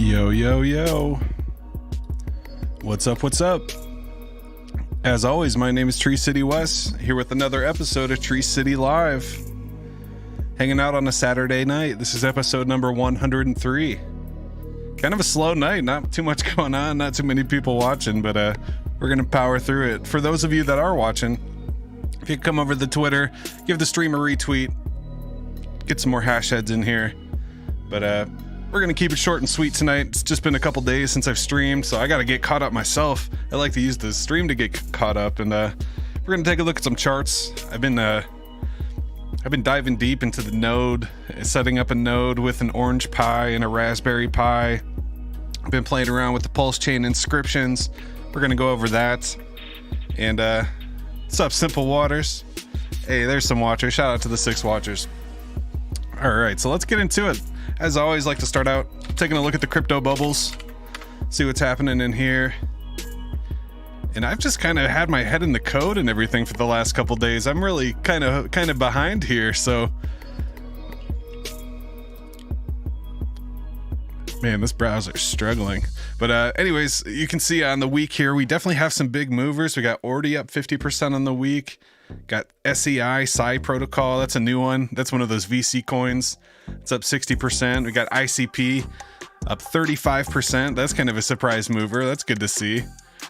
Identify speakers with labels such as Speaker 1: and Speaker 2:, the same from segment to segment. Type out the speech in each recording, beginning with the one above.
Speaker 1: Yo, yo, yo. What's up, what's up? As always, my name is Tree City Wes, here with another episode of Tree City Live. Hanging out on a Saturday night. This is episode number 103. Kind of a slow night, not too much going on, not too many people watching, but we're gonna power through it. For those of you that are watching, if you come over to the Twitter, give the stream a retweet, get some more hash heads in here. But we're gonna keep it short and sweet tonight. It's just been a couple days since I've streamed, so I gotta get caught up myself. I like to use the stream to get caught up, and we're gonna take a look at some charts. I've been diving deep into the node, setting up a node with an orange Pi and a Raspberry Pi. I've been playing around with the Pulsechain Inscriptions. We're gonna go over that. And what's up, Simple Waters? Hey, there's some watchers. Shout out to the 6 watchers. All right, so let's get into it. As always, like to start out taking a look at the crypto bubbles, see what's happening in here. And I've just kind of had my head in the code and everything for the last couple days. I'm really kind of behind here, so man, this browser's struggling. But anyways, you can see on the week here, we definitely have some big movers. We got Ordi up 50% on the week. Got SEI, Psi Protocol. That's a new one. That's one of those VC coins. It's up 60%. We got ICP up 35%. That's kind of a surprise mover. That's good to see.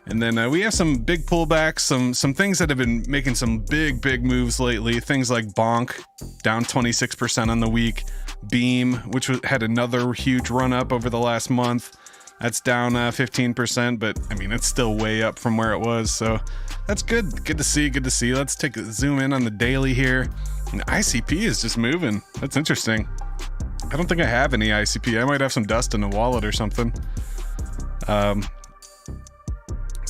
Speaker 1: And then we have some big pullbacks, some things that have been making some big moves lately. Things like Bonk, down 26% on the week. Beam, which had another huge run up over the last month. That's down 15%, but I mean, it's still way up from where it was. So that's good. Good to see. Good to see. Let's take a zoom in on the daily here. And ICP is just moving. That's interesting. I don't think I have any ICP. I might have some dust in a wallet or something. So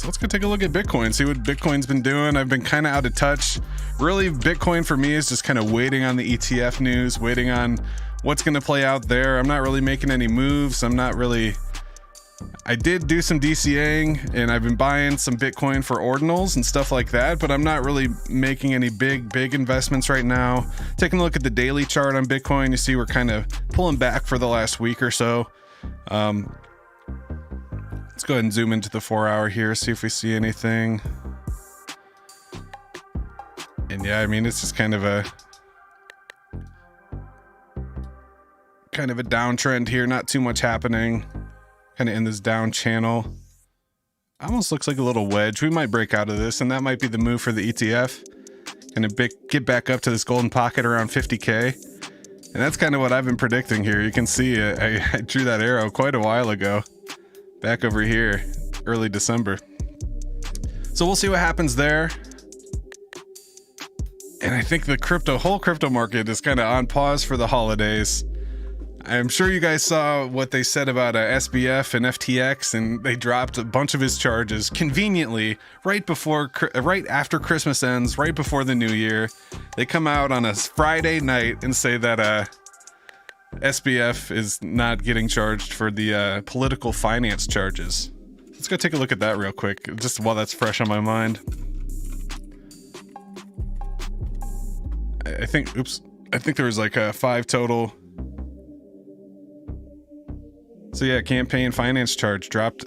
Speaker 1: let's go take a look at Bitcoin, see what Bitcoin's been doing. I've been kind of out of touch. Really, Bitcoin for me is just kind of waiting on the ETF news, waiting on what's going to play out there. I'm not really making any moves. I did do some DCAing, and I've been buying some Bitcoin for ordinals and stuff like that, but I'm not really making any big investments right now. Taking a look at the daily chart on Bitcoin, you see we're kind of pulling back for the last week or so. Let's go ahead and zoom into the 4-hour here, see if we see anything. And yeah, I mean, it's just kind of a downtrend here, not too much happening. Kind of in this down channel. Almost looks like a little wedge. We might break out of this, and that might be the move for the ETF. Kind of get back up to this golden pocket around 50K. And that's kind of what I've been predicting here. You can see I drew that arrow quite a while ago. Back over here, early December. So we'll see what happens there. And I think the whole crypto market is kind of on pause for the holidays. I'm sure you guys saw what they said about SBF and FTX, and they dropped a bunch of his charges conveniently right after Christmas ends, right before the new year. They come out on a Friday night and say that SBF is not getting charged for the political finance charges. Let's go take a look at that real quick, just while that's fresh on my mind. I think there was like 5 total. So yeah, campaign finance charge dropped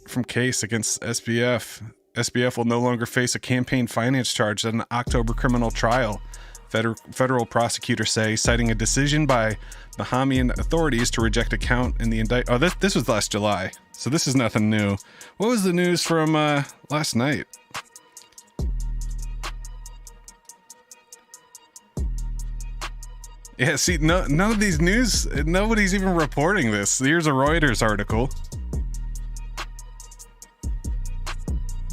Speaker 1: from case against SBF. SBF will no longer face a campaign finance charge at an October criminal trial. Federal prosecutors say, citing a decision by Bahamian authorities to reject a count in the indictment. Oh, this was last July, so this is nothing new. What was the news from last night? Yeah, see, none of these news, nobody's even reporting this. Here's a Reuters article.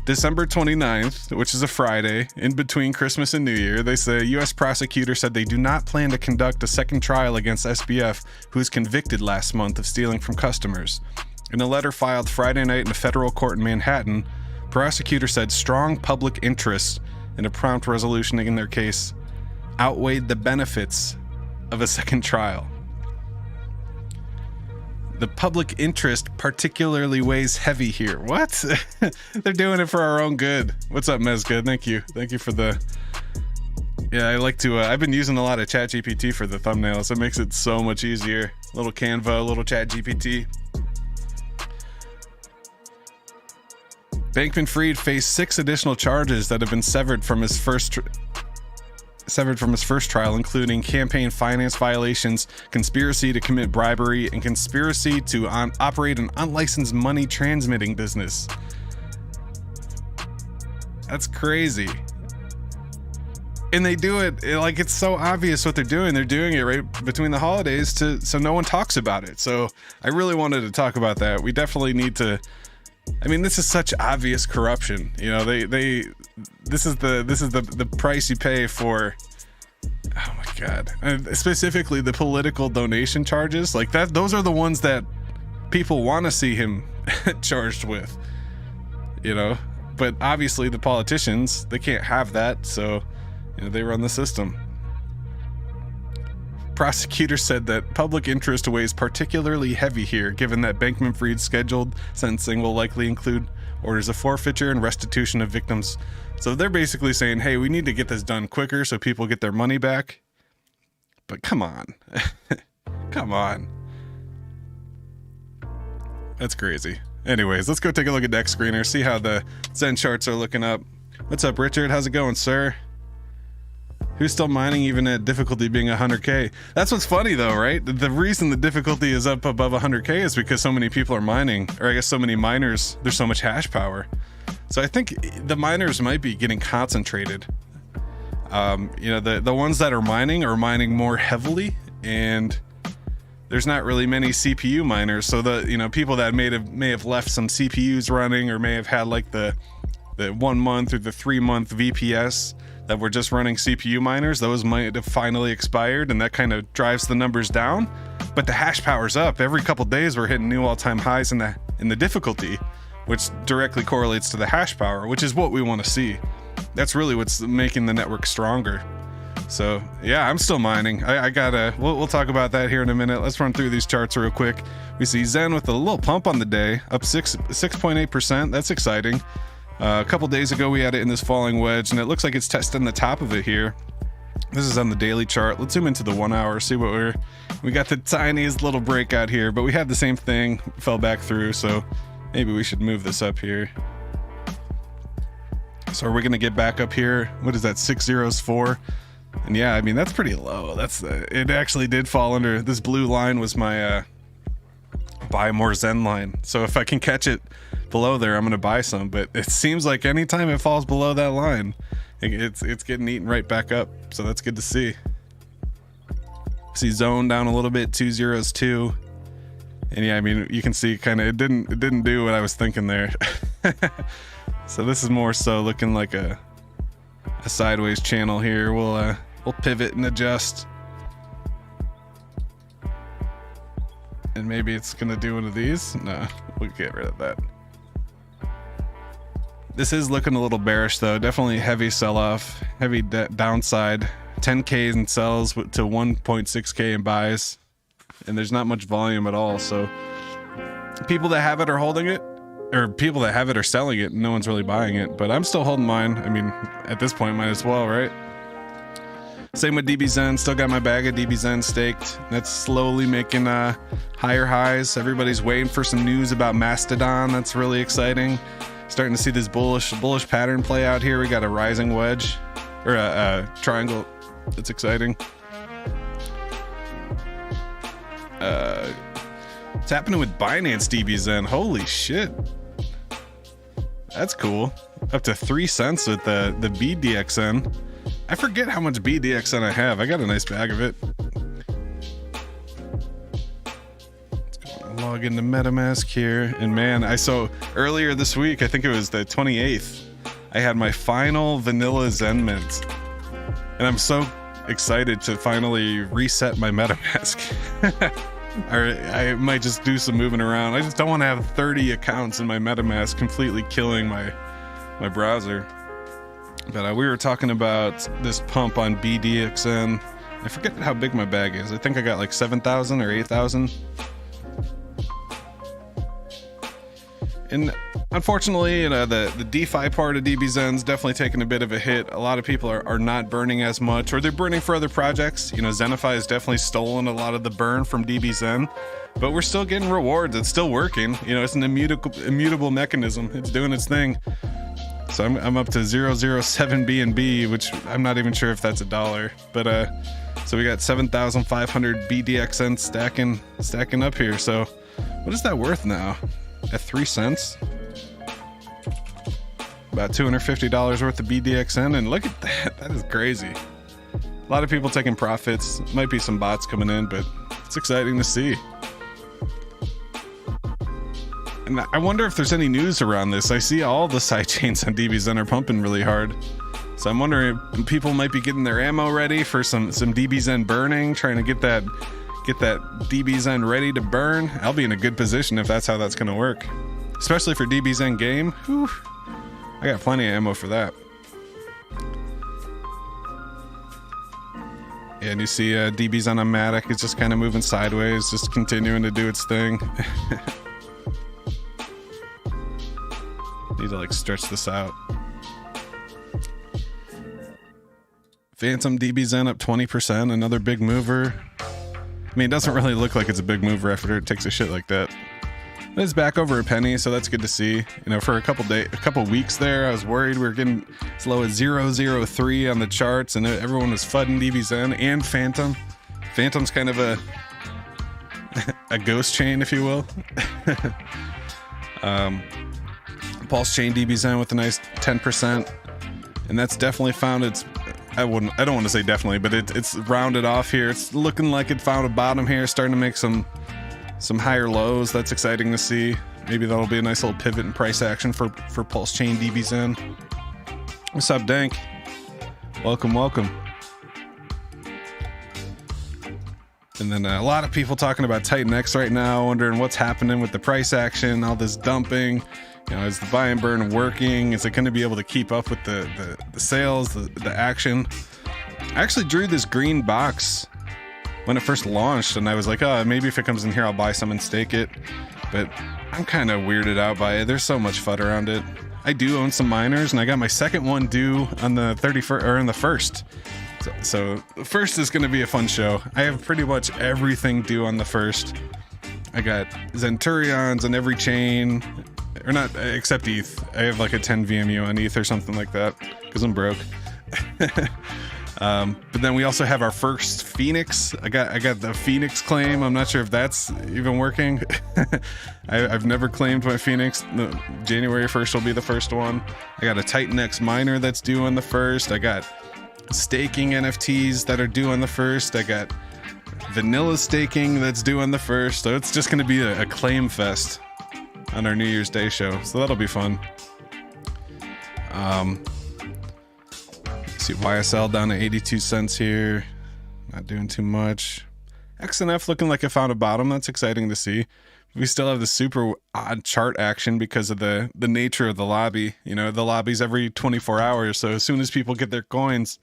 Speaker 1: December 29th, which is a Friday, in between Christmas and New Year, they say U.S. prosecutor said they do not plan to conduct a second trial against SBF, who was convicted last month of stealing from customers. In a letter filed Friday night in a federal court in Manhattan, prosecutor said strong public interest in a prompt resolution in their case outweighed the benefits of a second trial. The public interest particularly weighs heavy here. What? They're doing it for our own good. What's up, Mezga? Thank you for the Yeah, I like to, I've been using a lot of ChatGPT for the thumbnails. It makes it so much easier. Little Canva, little ChatGPT. Bankman-Fried faced 6 additional charges that have been severed from his first trial, including campaign finance violations, conspiracy to commit bribery, and conspiracy to operate an unlicensed money transmitting business. That's crazy. And they do it like it's so obvious what they're doing. They're doing it right between the holidays so no one talks about it. So I really wanted to talk about that. We definitely need to. I mean, this is such obvious corruption. You know, this is the price you pay for. Oh my God. And specifically the political donation charges like that. Those are the ones that people want to see him charged with, you know, but obviously the politicians, they can't have that. So, you know, they run the system. Prosecutor said that public interest weighs particularly heavy here, given that Bankman-Fried's scheduled sentencing will likely include orders of forfeiture and restitution of victims. So they're basically saying, hey, we need to get this done quicker so people get their money back. But come on. Come on. That's crazy. Anyways, let's go take a look at Dex Screener, see how the Zen charts are looking up. What's up, Richard? How's it going, sir? Who's still mining even at difficulty being 100K? That's what's funny though, right? The reason the difficulty is up above 100K is because so many people are mining, or I guess so many miners, there's so much hash power. So I think the miners might be getting concentrated. You know, the ones that are mining more heavily, and there's not really many CPU miners. So the, you know, people that may have left some CPUs running, or may have had like the 1 month or the 3 month VPS that were just running CPU miners, those might have finally expired, and that kind of drives the numbers down. But the hash power's up. Every couple days we're hitting new all-time highs in the difficulty, which directly correlates to the hash power, which is what we want to see. That's really what's making the network stronger. So yeah, I'm still mining. I gotta, we'll talk about that here in a minute. Let's run through these charts real quick. We see Zen with a little pump on the day, up 6.8%. That's exciting. A couple days ago we had it in this falling wedge, and it looks like it's testing the top of it here. This is on the daily chart. Let's zoom into the 1 hour, see what we got the tiniest little breakout here, but we had the same thing, fell back through, so maybe we should move this up here. So are we gonna get back up here? What is that, 604? And yeah, I mean, that's pretty low. It actually did fall under, this blue line was my buy more Zen line. So if I can catch it below there, I'm gonna buy some, but it seems like anytime it falls below that line, it's getting eaten right back up. So that's good to see. See zone down a little bit, 202. And yeah, I mean, you can see kind of, it didn't do what I was thinking there. So this is more so looking like a sideways channel here. We'll pivot and adjust. And maybe it's gonna do one of these. No, we'll get rid of that. This is looking a little bearish though. Definitely heavy sell-off, heavy downside. 10K in sells to 1.6K in buys, and there's not much volume at all. So people that have it are holding it, or people that have it are selling it, and no one's really buying it. But I'm still holding mine. I mean, at this point, might as well, right? Same with DBZen. Still got my bag of DBZen staked. That's slowly making higher highs. Everybody's waiting for some news about Mastodon. That's really exciting. Starting to see this bullish pattern play out here. We got a rising wedge, or a triangle. That's exciting. What's happening with Binance DBZen? Holy shit. That's cool. Up to 3 cents with the BDXN. I forget how much BDXN I have. I got a nice bag of it. Let's go log into MetaMask here. And man, so earlier this week, I think it was the 28th, I had my final vanilla Zen mint. And I'm so excited to finally reset my MetaMask. I might just do some moving around. I just don't want to have 30 accounts in my MetaMask completely killing my browser. But we were talking about this pump on BDXN. I forget how big my bag is. I think I got like 7,000 or 8,000. And Unfortunately, the DeFi part of DBZen's definitely taken a bit of a hit. A lot of people are not burning as much, or they're burning for other projects. ZenFi has definitely stolen a lot of the burn from DBZen, but we're still getting rewards. It's still working. It's an immutable mechanism. It's doing its thing. So I'm up to 007 BNB, which I'm not even sure if that's $1. But so we got 7,500 BDXN stacking up here. So what is that worth now? At 3 cents? About $250 worth of BDXN, and look at that. That is crazy. A lot of people taking profits. Might be some bots coming in, but it's exciting to see. And I wonder if there's any news around this. I see all the side chains on DBZen are pumping really hard. So I'm wondering if people might be getting their ammo ready for some DBZen burning, trying to get that DBZen ready to burn. I'll be in a good position if that's how that's going to work. Especially for DBZen game. Whew. I got plenty of ammo for that. Yeah, and you see DBZen on Matic. It's just kind of moving sideways, just continuing to do its thing. Need to like stretch this out. Phantom DBZen up 20%, another big mover. I mean, it doesn't really look like it's a big mover after it takes a shit like that. It's back over a penny, so that's good to see. For a couple weeks there, I was worried we were getting as low as 0.003 on the charts, and everyone was fudding DBZen and Phantom. Phantom's kind of a ghost chain, if you will. Pulsechain DBZen with a nice 10%, and that's definitely found its. I don't want to say definitely, but it's rounded off here. It's looking like it found a bottom here, starting to make some higher lows. That's exciting to see. Maybe that'll be a nice little pivot in price action for Pulsechain DBZen. What's up, Dank? Welcome. And then a lot of people talking about Titan X right now, wondering what's happening with the price action, all this dumping. Is the buy and burn working? Is it going to be able to keep up with the sales, the action? I actually drew this green box when it first launched, and I was like, oh, maybe if it comes in here, I'll buy some and stake it. But I'm kind of weirded out by it. There's so much FUD around it. I do own some miners, and I got my second one due on the 31st or on the 1st. So the 1st is going to be a fun show. I have pretty much everything due on the 1st. I got Zenturions on every chain, or not, except ETH. I have like a 10 VMU on ETH or something like that because I'm broke. But then we also have our first Phoenix. I got the Phoenix claim. I'm not sure if that's even working. I've never claimed my Phoenix. No, January 1st will be the first one. I got a Titan X miner that's due on the 1st. I got staking NFTs that are due on the 1st. I got vanilla staking that's due on the 1st. So it's just going to be a claim fest on our New Year's Day show. So that'll be fun. See YSL down to 82 cents here. Not doing too much. XNF looking like it found a bottom. That's exciting to see. We still have the super odd chart action because of the nature of the lobby. The lobby's every 24 hours. So as soon as people get their coins,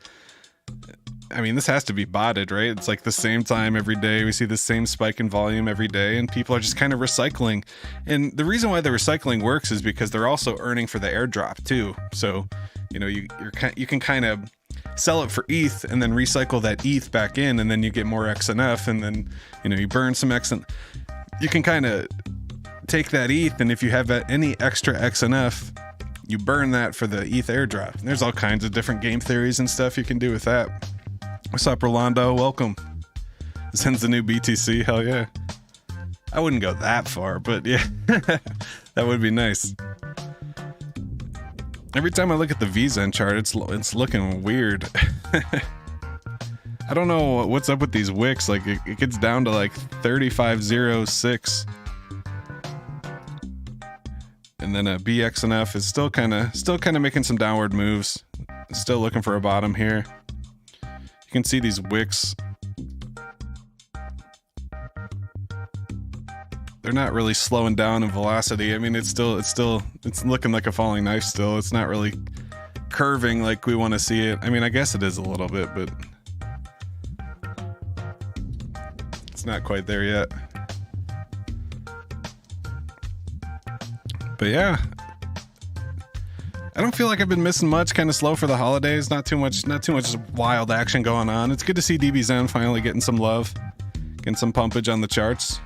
Speaker 1: I mean, this has to be botted, right? It's like the same time every day. We see the same spike in volume every day, and people are just kind of recycling. And the reason why the recycling works is because they're also earning for the airdrop too. So, you can kind of sell it for ETH and then recycle that ETH back in, and then you get more XNF, and then, you burn some XNF. You can kind of take that ETH, and if you have any extra XNF, you burn that for the ETH airdrop. And there's all kinds of different game theories and stuff you can do with that. What's up, Rolando? Welcome. Zen's the new BTC. Hell yeah. I wouldn't go that far, but yeah, that would be nice. Every time I look at the VZen chart, it's looking weird. I don't know what's up with these wicks. Like it gets down to like 35.06. And then a BXNF is still kind of making some downward moves. Still looking for a bottom here. You can see these wicks. They're not really slowing down in velocity. I mean, it's looking like a falling knife still. It's not really curving like we want to see it. I mean, I guess it is a little bit, but it's not quite there yet. But yeah, I don't feel like I've been missing much. Kind of slow for the holidays. Not too much wild action going on. It's good to see DBZen finally getting some love, getting some pumpage on the charts.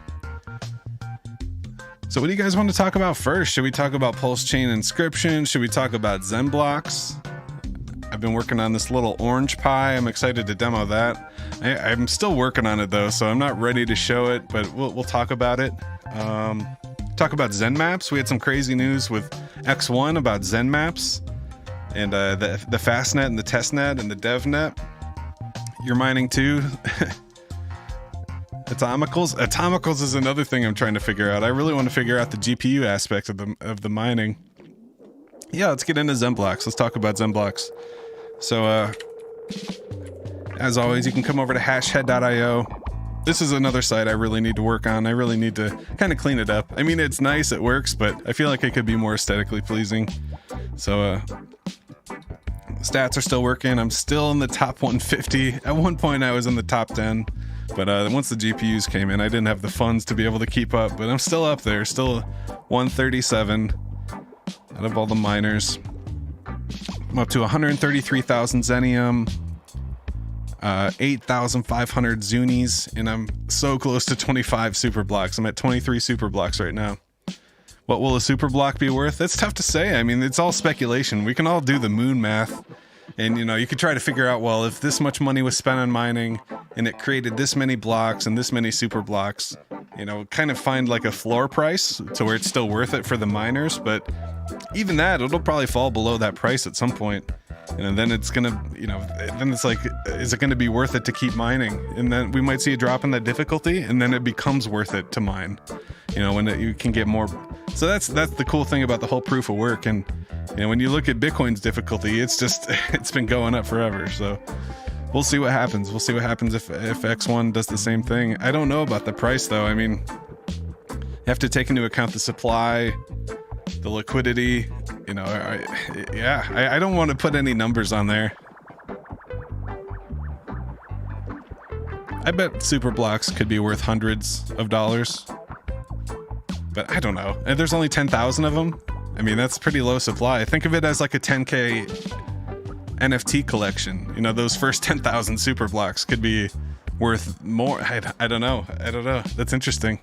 Speaker 1: So what do you guys want to talk about first? Should we talk about Pulsechain Inscriptions? Should we talk about ZenBlocks? I've been working on this little orange pie. I'm excited to demo that. I'm still working on it though, so I'm not ready to show it, but we'll talk about it. Talk about Zen Maps. We had some crazy news with X1 about Zen Maps and the fastnet and the testnet and the devnet. You're mining too. Atomicals is another thing I'm trying to figure out. I really want to figure out the GPU aspect of the mining. Yeah, let's get into ZenBlocks. Let's talk about ZenBlocks. So, as always, you can come over to hashhead.io. This is another site I really need to work on. I really need to kind of clean it up. I mean, it's nice, it works, but I feel like it could be more aesthetically pleasing. So, stats are still working. I'm still in the top 150. At one point, I was in the top 10. But once the GPUs came in, I didn't have the funds to be able to keep up. But I'm still up there, still 137 out of all the miners. I'm up to 133,000 Zenium, 8,500 Zunis, and I'm so close to 25 super blocks. I'm at 23 super blocks right now. What will a super block be worth? It's tough to say. I mean, it's all speculation. We can all do the moon math. And, you know, you could try to figure out, well, if this much money was spent on mining and it created this many blocks and this many super blocks, you know, kind of find like a floor price to where it's still worth it for the miners. But even that, it'll probably fall below that price at some point. And then it's going to, you know, then it's like, is it going to be worth it to keep mining? And then we might see a drop in that difficulty, and then it becomes worth it to mine, you know, when you can get more. So that's the cool thing about the whole proof of work. And, you know, when you look at Bitcoin's difficulty, it's been going up forever. So we'll see what happens. We'll see what happens if X1 does the same thing. I don't know about the price though. I mean, you have to take into account the supply, the liquidity, you know, I don't want to put any numbers on there. I bet super blocks could be worth hundreds of dollars, but I don't know. And there's only 10,000 of them. I mean, that's pretty low supply. Think of it as like a 10K NFT collection. You know, those first 10,000 super blocks could be worth more. I don't know. That's interesting.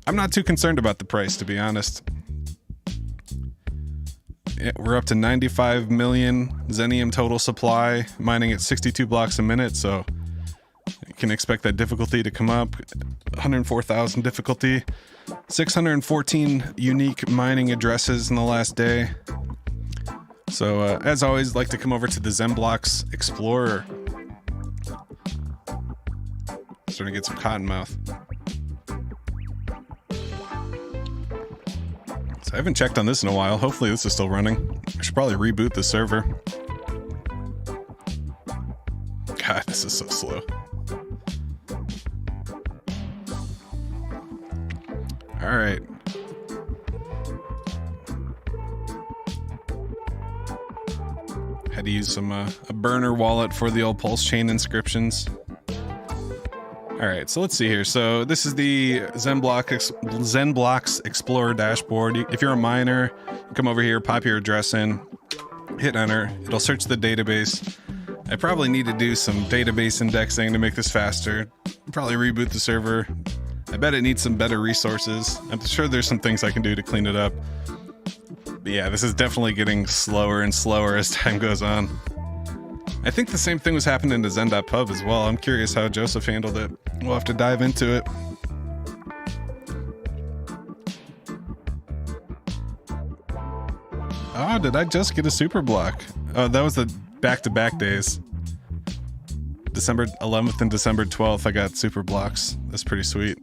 Speaker 1: I'm not too concerned about the price, to be honest. We're up to 95 million Zenium total supply, mining at 62 blocks a minute, so you can expect that difficulty to come up. 104,000 difficulty, 614 unique mining addresses in the last day. So as always, like to come over to the ZenBlocks Explorer. Starting to get some cottonmouth. So I haven't checked on this in a while. Hopefully this is still running. I should probably reboot the server. God, this is so slow. All right. Had to use some a burner wallet for the old Pulsechain inscriptions. All right, so let's see here. So this is the ZenBlocks Explorer dashboard. If you're a miner, you come over here, pop your address in, hit enter. It'll search the database. I probably need to do some database indexing to make this faster. Probably reboot the server. I bet it needs some better resources. I'm sure there's some things I can do to clean it up. But yeah, this is definitely getting slower and slower as time goes on. I think the same thing was happening to Zen.pub as well. I'm curious how Joseph handled it. We'll have to dive into it. Oh, did I just get a super block? Oh, that was the back-to-back days. December 11th and December 12th, I got super blocks. That's pretty sweet.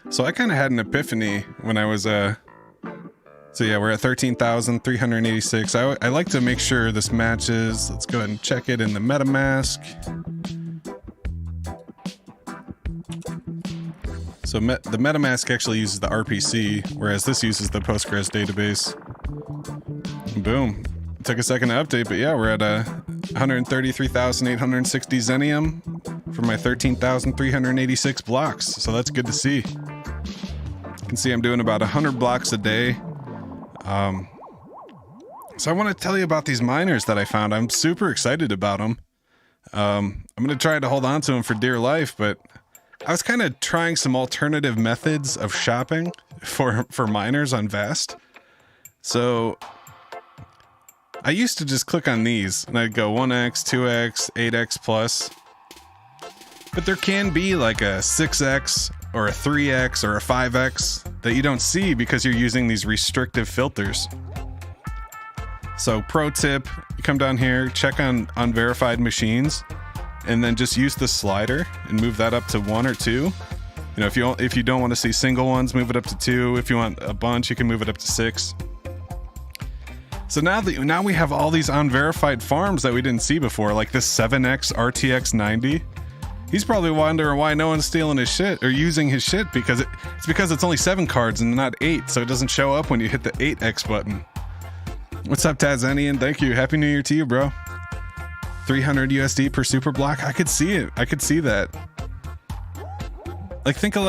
Speaker 1: So I kind of had an epiphany when I was, so yeah, we're at 13,386. I like to make sure this matches. Let's go ahead and check it in the MetaMask. So the MetaMask actually uses the RPC, whereas this uses the Postgres database. Boom. It took a second to update, but yeah, we're at 133,860 Zenium for my 13,386 blocks. So that's good to see. You can see I'm doing about 100 blocks a day. So I want to tell you about these miners that I found. I'm super excited about them. I'm going to try to hold on to them for dear life, but I was kind of trying some alternative methods of shopping for miners on Vast. So I used to just click on these and I'd go 1x, 2x, 8x plus. But there can be like a 6x or a 3x or a 5x that you don't see because you're using these restrictive filters. So pro tip, you come down here, check on unverified machines, and then just use the slider and move that up to 1 or 2. You know, if you don't want to see single ones, move it up to 2. If you want a bunch, you can move it up to 6. So now we have all these unverified farms that we didn't see before, like this 7x RTX 90. He's probably wondering why no one's stealing his shit or using his shit because it's only 7 cards and not 8, so it doesn't show up when you hit the 8x button. What's up, Tazanian? Thank you. Happy New Year to you, bro. 300 USD per super block. I could see it. I could see that. Like, think of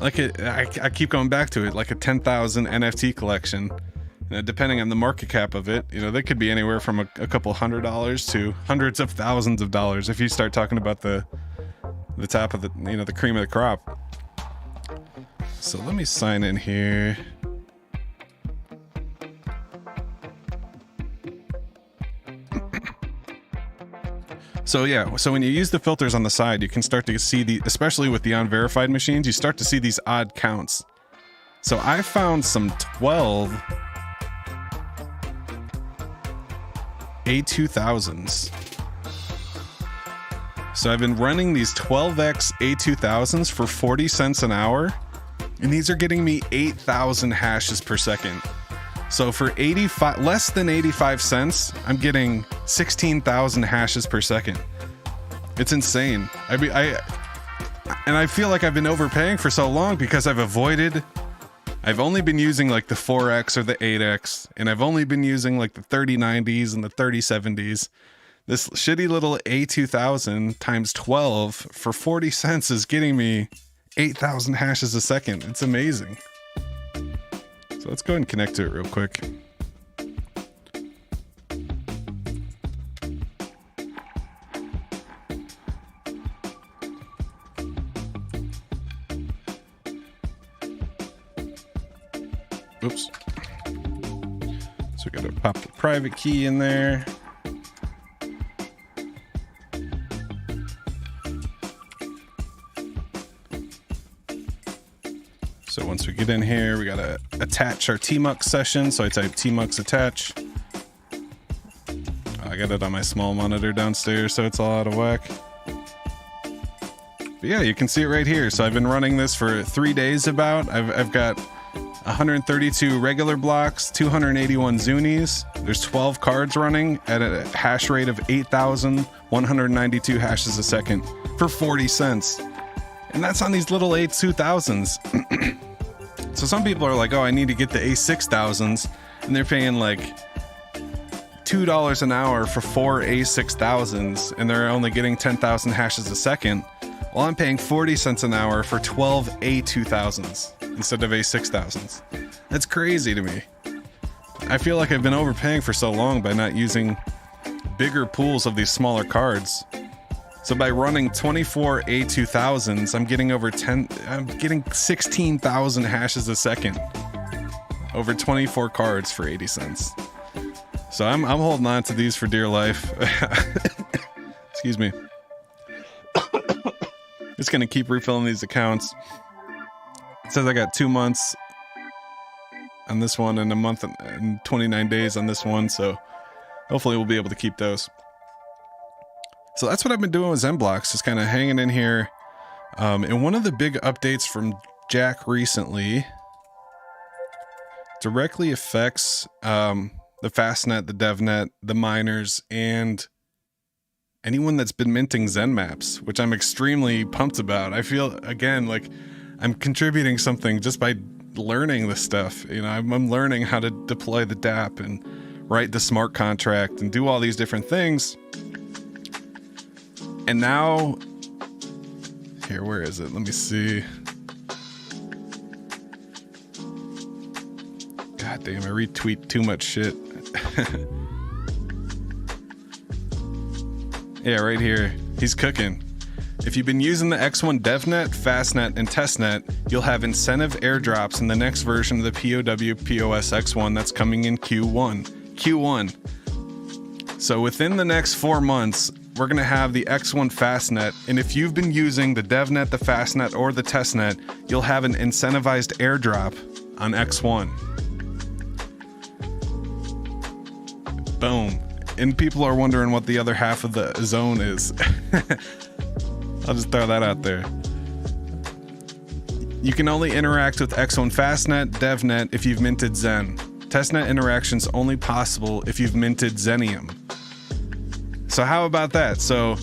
Speaker 1: I keep going back to it, like a 10,000 NFT collection. You know, depending on the market cap of it, you know, that could be anywhere from a couple $100s to hundreds of thousands of dollars if you start talking about the top of the, you know, the cream of the crop. So let me sign in here. So yeah, so when you use the filters on the side, you can start to see especially with the unverified machines, you start to see these odd counts. So I found some 12 A2000s. So I've been running these 12x A2000s for 40 cents an hour, and these are getting me 8,000 hashes per second. So for less than 85 cents, I'm getting 16,000 hashes per second. It's insane. I feel like I've been overpaying for so long because I've only been using like the 4x or the 8x, and I've only been using like the 3090s and the 3070s. This shitty little A2000 times 12 for 40 cents is getting me 8,000 hashes a second. It's amazing. So let's go ahead and connect to it real quick. Oops. So we gotta pop the private key in there. So once we get in here, we gotta attach our TMUX session. So I type TMUX attach. I got it on my small monitor downstairs, so it's all out of whack. But yeah, you can see it right here. So I've been running this for 3 days about. I've got 132 regular blocks, 281 Zunis. There's 12 cards running at a hash rate of 8,192 hashes a second for 40 cents. And that's on these little A2000s. So some people are like, oh, I need to get the A6000s, and they're paying like $2 an hour for 4 A6000s, and they're only getting 10,000 hashes a second. Well, I'm paying 40 cents an hour for 12 A2000s instead of A6000s. That's crazy to me. I feel like I've been overpaying for so long by not using bigger pools of these smaller cards. So by running 24 A2000s, I'm getting 16,000 hashes a second over 24 cards for 80 cents. So I'm holding on to these for dear life. Excuse me. Just gonna keep refilling these accounts. It says I got 2 months on this one and a month and 29 days on this one, so hopefully we'll be able to keep those. So that's what I've been doing with ZenBlocks, just kind of hanging in here. And one of the big updates from Jack recently directly affects the Fastnet, the DevNet, the miners, and anyone that's been minting Zen Maps, which I'm extremely pumped about. I feel, again, like I'm contributing something just by learning this stuff. You know, I'm learning how to deploy the DApp and write the smart contract and do all these different things. And now, here, where is it? Let me see. God damn, I retweet too much shit. Yeah, right here. He's cooking. If you've been using the X1 DevNet, Fastnet, and Testnet, you'll have incentive airdrops in the next version of the POW POS X1 that's coming in Q1. So within the next 4 months, we're going to have the X1 Fastnet, and if you've been using the DevNet, the Fastnet, or the Testnet, you'll have an incentivized airdrop on X1. Boom. And people are wondering what the other half of the zone is. I'll just throw that out there. You can only interact with X1 Fastnet, DevNet if you've minted Zen. Testnet interactions only possible if you've minted Zenium. So how about that? So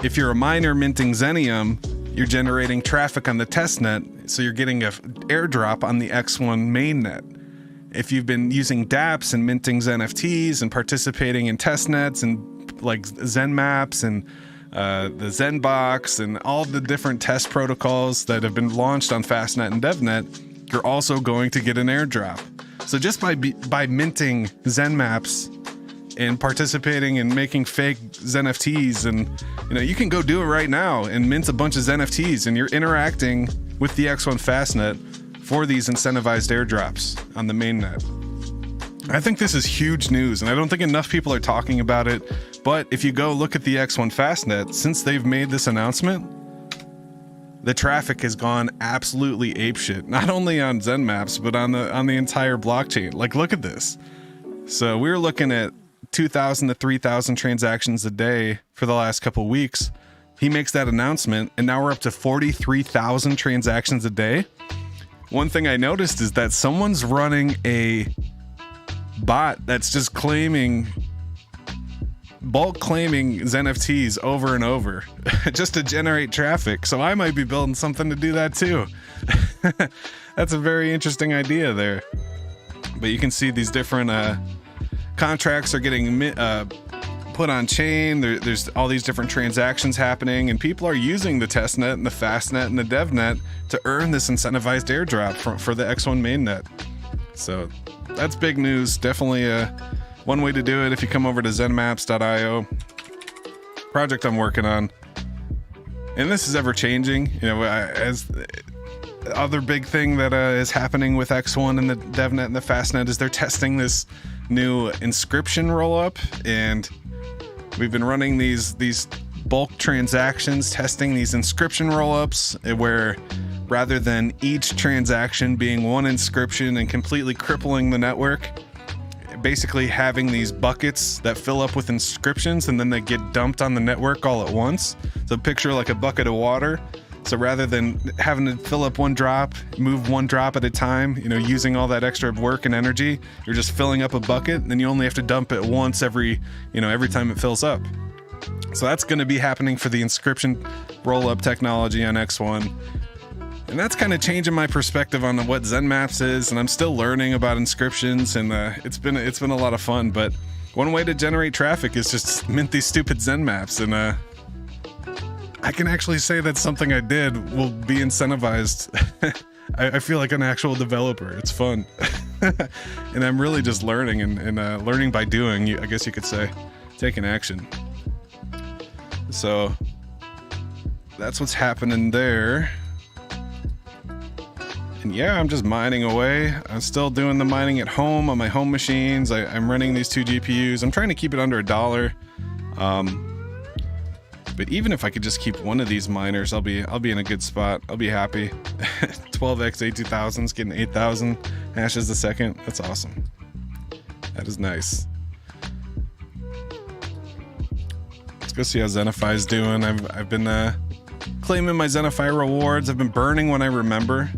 Speaker 1: if you're a miner minting Zenium, you're generating traffic on the testnet, so you're getting an airdrop on the X1 mainnet. If you've been using dApps and minting Zen FTs and participating in testnets and like Zen Maps and the ZenBlocks and all the different test protocols that have been launched on Fastnet and DevNet, you're also going to get an airdrop. So just by minting Zen Maps and participating in making fake Zen FTs, and you can go do it right now and mint a bunch of Zen FTs, and you're interacting with the X1 Fastnet for these incentivized airdrops on the mainnet. I think this is huge news, and I don't think enough people are talking about it. But if you go look at the X1 Fastnet, since they've made this announcement, the traffic has gone absolutely apeshit. Not only on Zen Maps, but on the entire blockchain. Like, look at this. So we're looking at 2,000 to 3,000 transactions a day for the last couple weeks. He makes that announcement, and now we're up to 43,000 transactions a day. One thing I noticed is that someone's running a bot that's just bulk claiming Zen FTs over and over just to generate traffic. So I might be building something to do that too. That's a very interesting idea there. But you can see these different contracts are getting put on chain. There's all these different transactions happening, and people are using the testnet and the fastnet and the devnet to earn this incentivized airdrop for the X1 mainnet. So that's big news. Definitely one way to do it if you come over to zenmaps.io, project I'm working on. And this is ever changing. As the other big thing that is happening with X1 and the devnet and the fastnet is they're testing this new inscription rollup, and we've been running these bulk transactions, testing these inscription rollups, where rather than each transaction being one inscription and completely crippling the network, basically having these buckets that fill up with inscriptions and then they get dumped on the network all at once. So picture like a bucket of water. So rather than having to fill up one drop, move one drop at a time, using all that extra work and energy, you're just filling up a bucket, and then you only have to dump it once every time it fills up. So that's going to be happening for the inscription roll-up technology on X1. And that's kind of changing my perspective on what Zen Maps is, and I'm still learning about inscriptions, and it's been a lot of fun. But one way to generate traffic is just mint these stupid Zen Maps, and I can actually say that something I did will be incentivized. I feel like an actual developer. It's fun. And I'm really just learning and learning by doing, I guess you could say, taking action. So that's what's happening there. And yeah, I'm just mining away. I'm still doing the mining at home on my home machines. I'm running these 2 GPUs. I'm trying to keep it under $1. But even if I could just keep one of these miners, I'll be in a good spot. I'll be happy. 12x 82000s getting 8,000 hashes a second. That's awesome. That is nice. Let's go see how ZenFi is doing. I've been claiming my ZenFi rewards. I've been burning when I remember.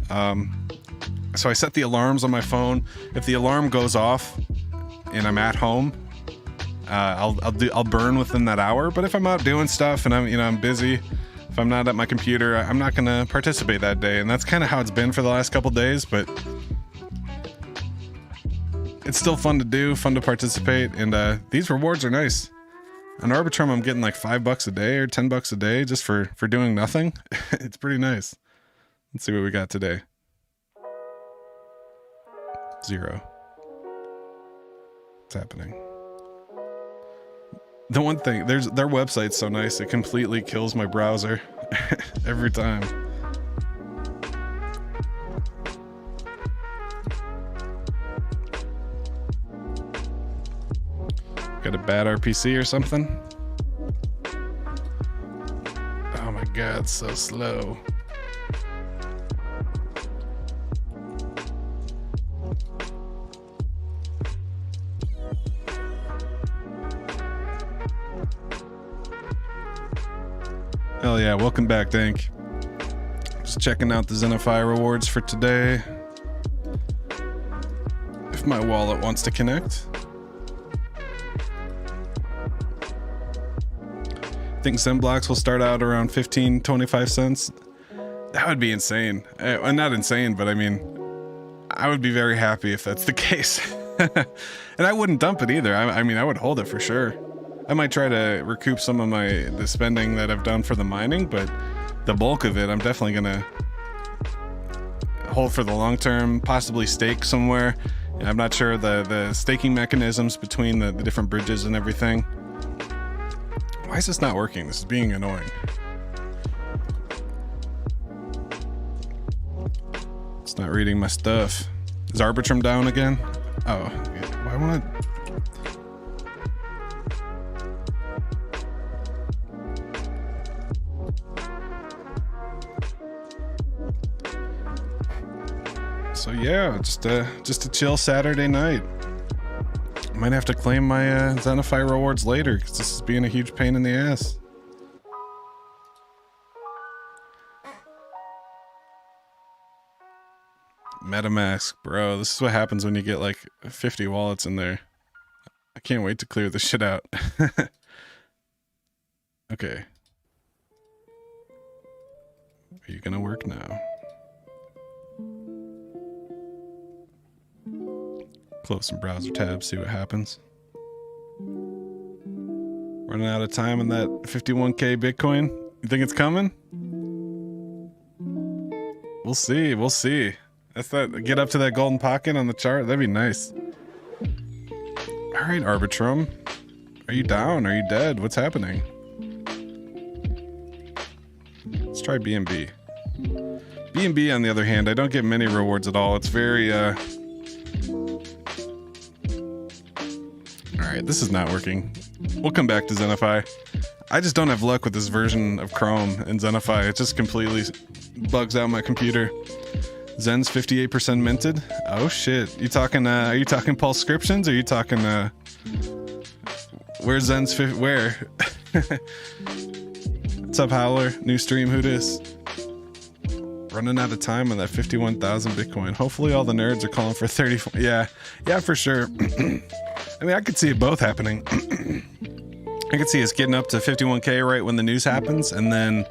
Speaker 1: So I set the alarms on my phone. If the alarm goes off and I'm at home, I'll burn within that hour. But if I'm out doing stuff and I'm busy, if I'm not at my computer, I'm not gonna participate that day. And that's kind of how it's been for the last couple days. But it's still fun to do, fun to participate, and these rewards are nice. On Arbitrum, I'm getting like $5 a day or $10 a day just for doing nothing. It's pretty nice. Let's see what we got today. 0. What's happening? The one thing, their website's so nice, it completely kills my browser every time. Got a bad RPC or something? Oh my god, it's so slow. Hell yeah, welcome back, Dank. Just checking out the ZenFi rewards for today. If my wallet wants to connect. I think XenBlocks will start out around 15-25 cents. That would be insane. Not insane, but I mean, I would be very happy if that's the case. And I wouldn't dump it either. I mean, I would hold it for sure. I might try to recoup some of the spending that I've done for the mining, but the bulk of it, I'm definitely gonna hold for the long term, possibly stake somewhere. I'm not sure the staking mechanisms between the different bridges and everything. Why is this not working? This is being annoying. It's not reading my stuff. Is Arbitrum down again? Oh, yeah. Why won't it? So yeah, just a chill Saturday night. Might have to claim my ZenFi rewards later because this is being a huge pain in the ass. MetaMask, bro, this is what happens when you get like 50 wallets in there. I can't wait to clear this shit out. Okay. Are you gonna work now? Close some browser tabs, see what happens. Running out of time on that 51K Bitcoin. You think it's coming? We'll see, we'll see. That's that. Get up to that golden pocket on the chart. That'd be nice. All right, Arbitrum. Are you down? Are you dead? What's happening? Let's try BNB. BNB, on the other hand, I don't get many rewards at all. It's very Alright, this is not working. We'll come back to ZenFi. I just don't have luck with this version of Chrome and ZenFi. It just completely bugs out my computer. Zen's 58% minted. Oh shit. You talking are you talking Pulsechain? Are you talking where's Zen's where? What's up, Howler? New stream, who dis? Running out of time on that 51,000 Bitcoin. Hopefully all the nerds are calling for 34. Yeah, for sure. I mean, I could see it both happening. I could see us getting up to 51K right when the news happens, and then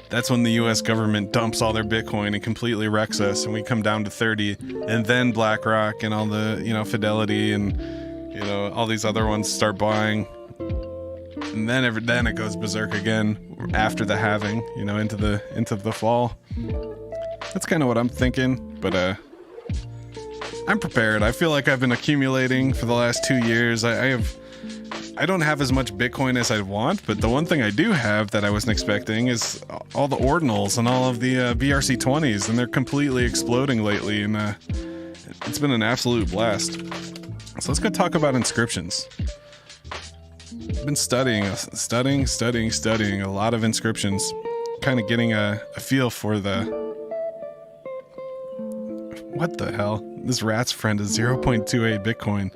Speaker 1: that's when the US government dumps all their Bitcoin and completely wrecks us, and we come down to 30, and then BlackRock and all the, Fidelity and, all these other ones start buying. And then it goes berserk again after the halving, into the fall. That's kind of what I'm thinking, but I'm prepared. I feel like I've been accumulating for the last 2 years. I don't have as much Bitcoin as I want, but the one thing I do have that I wasn't expecting is all the ordinals and all of the BRC20s, and they're completely exploding lately, and it's been an absolute blast. So let's go talk about inscriptions. I've been studying a lot of inscriptions, kind of getting a feel for the... What the hell? This rat's friend is 0.28 Bitcoin.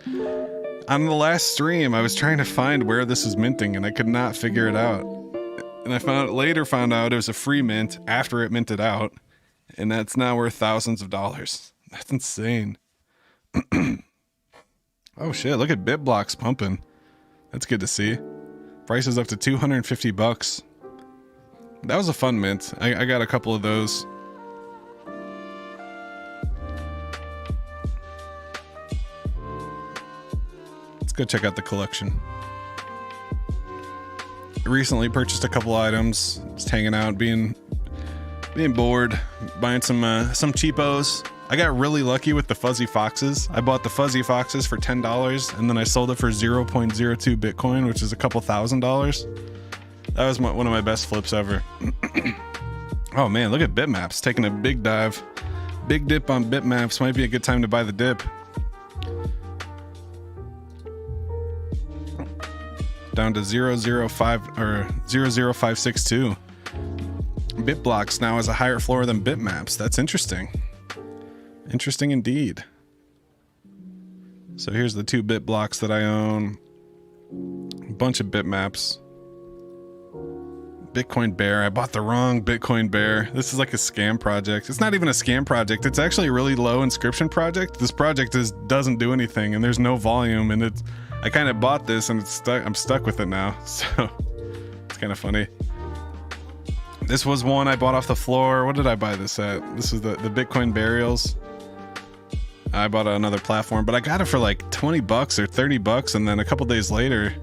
Speaker 1: On the last stream, I was trying to find where this was minting, and I could not figure it out. And I later found out it was a free mint after it minted out, and that's now worth thousands of dollars. That's insane. Oh shit, look at BitBlocks pumping. That's good to see. Price is up to $250. That was a fun mint. I got a couple of those. go check out the collection. Recently purchased a couple items, just hanging out, being bored, buying some cheapos. I got really lucky with the fuzzy foxes. I bought the fuzzy foxes for $10 and then I sold it for 0.02 Bitcoin, which is a couple $1,000. That was one of my best flips ever. Oh man, look at Bitmaps taking a big dive. Big dip on Bitmaps. Might be a good time to buy the dip. Down to 0.05 or 0.0562. BitBlocks now has a higher floor than Bitmaps. That's interesting. Interesting indeed. So here's the 2 BitBlocks that I own. A bunch of Bitmaps. Bitcoin Bear. I bought the wrong Bitcoin Bear. This is like a scam project. It's not even a scam project. It's actually a really low inscription project. This project doesn't do anything and there's no volume, and I kind of bought this and I'm stuck with it now. So it's kind of funny. This was one I bought off the floor. What did I buy this at? This is the Bitcoin Burials. I bought another platform, but I got it for like 20 bucks or 30 bucks. And then a couple days later,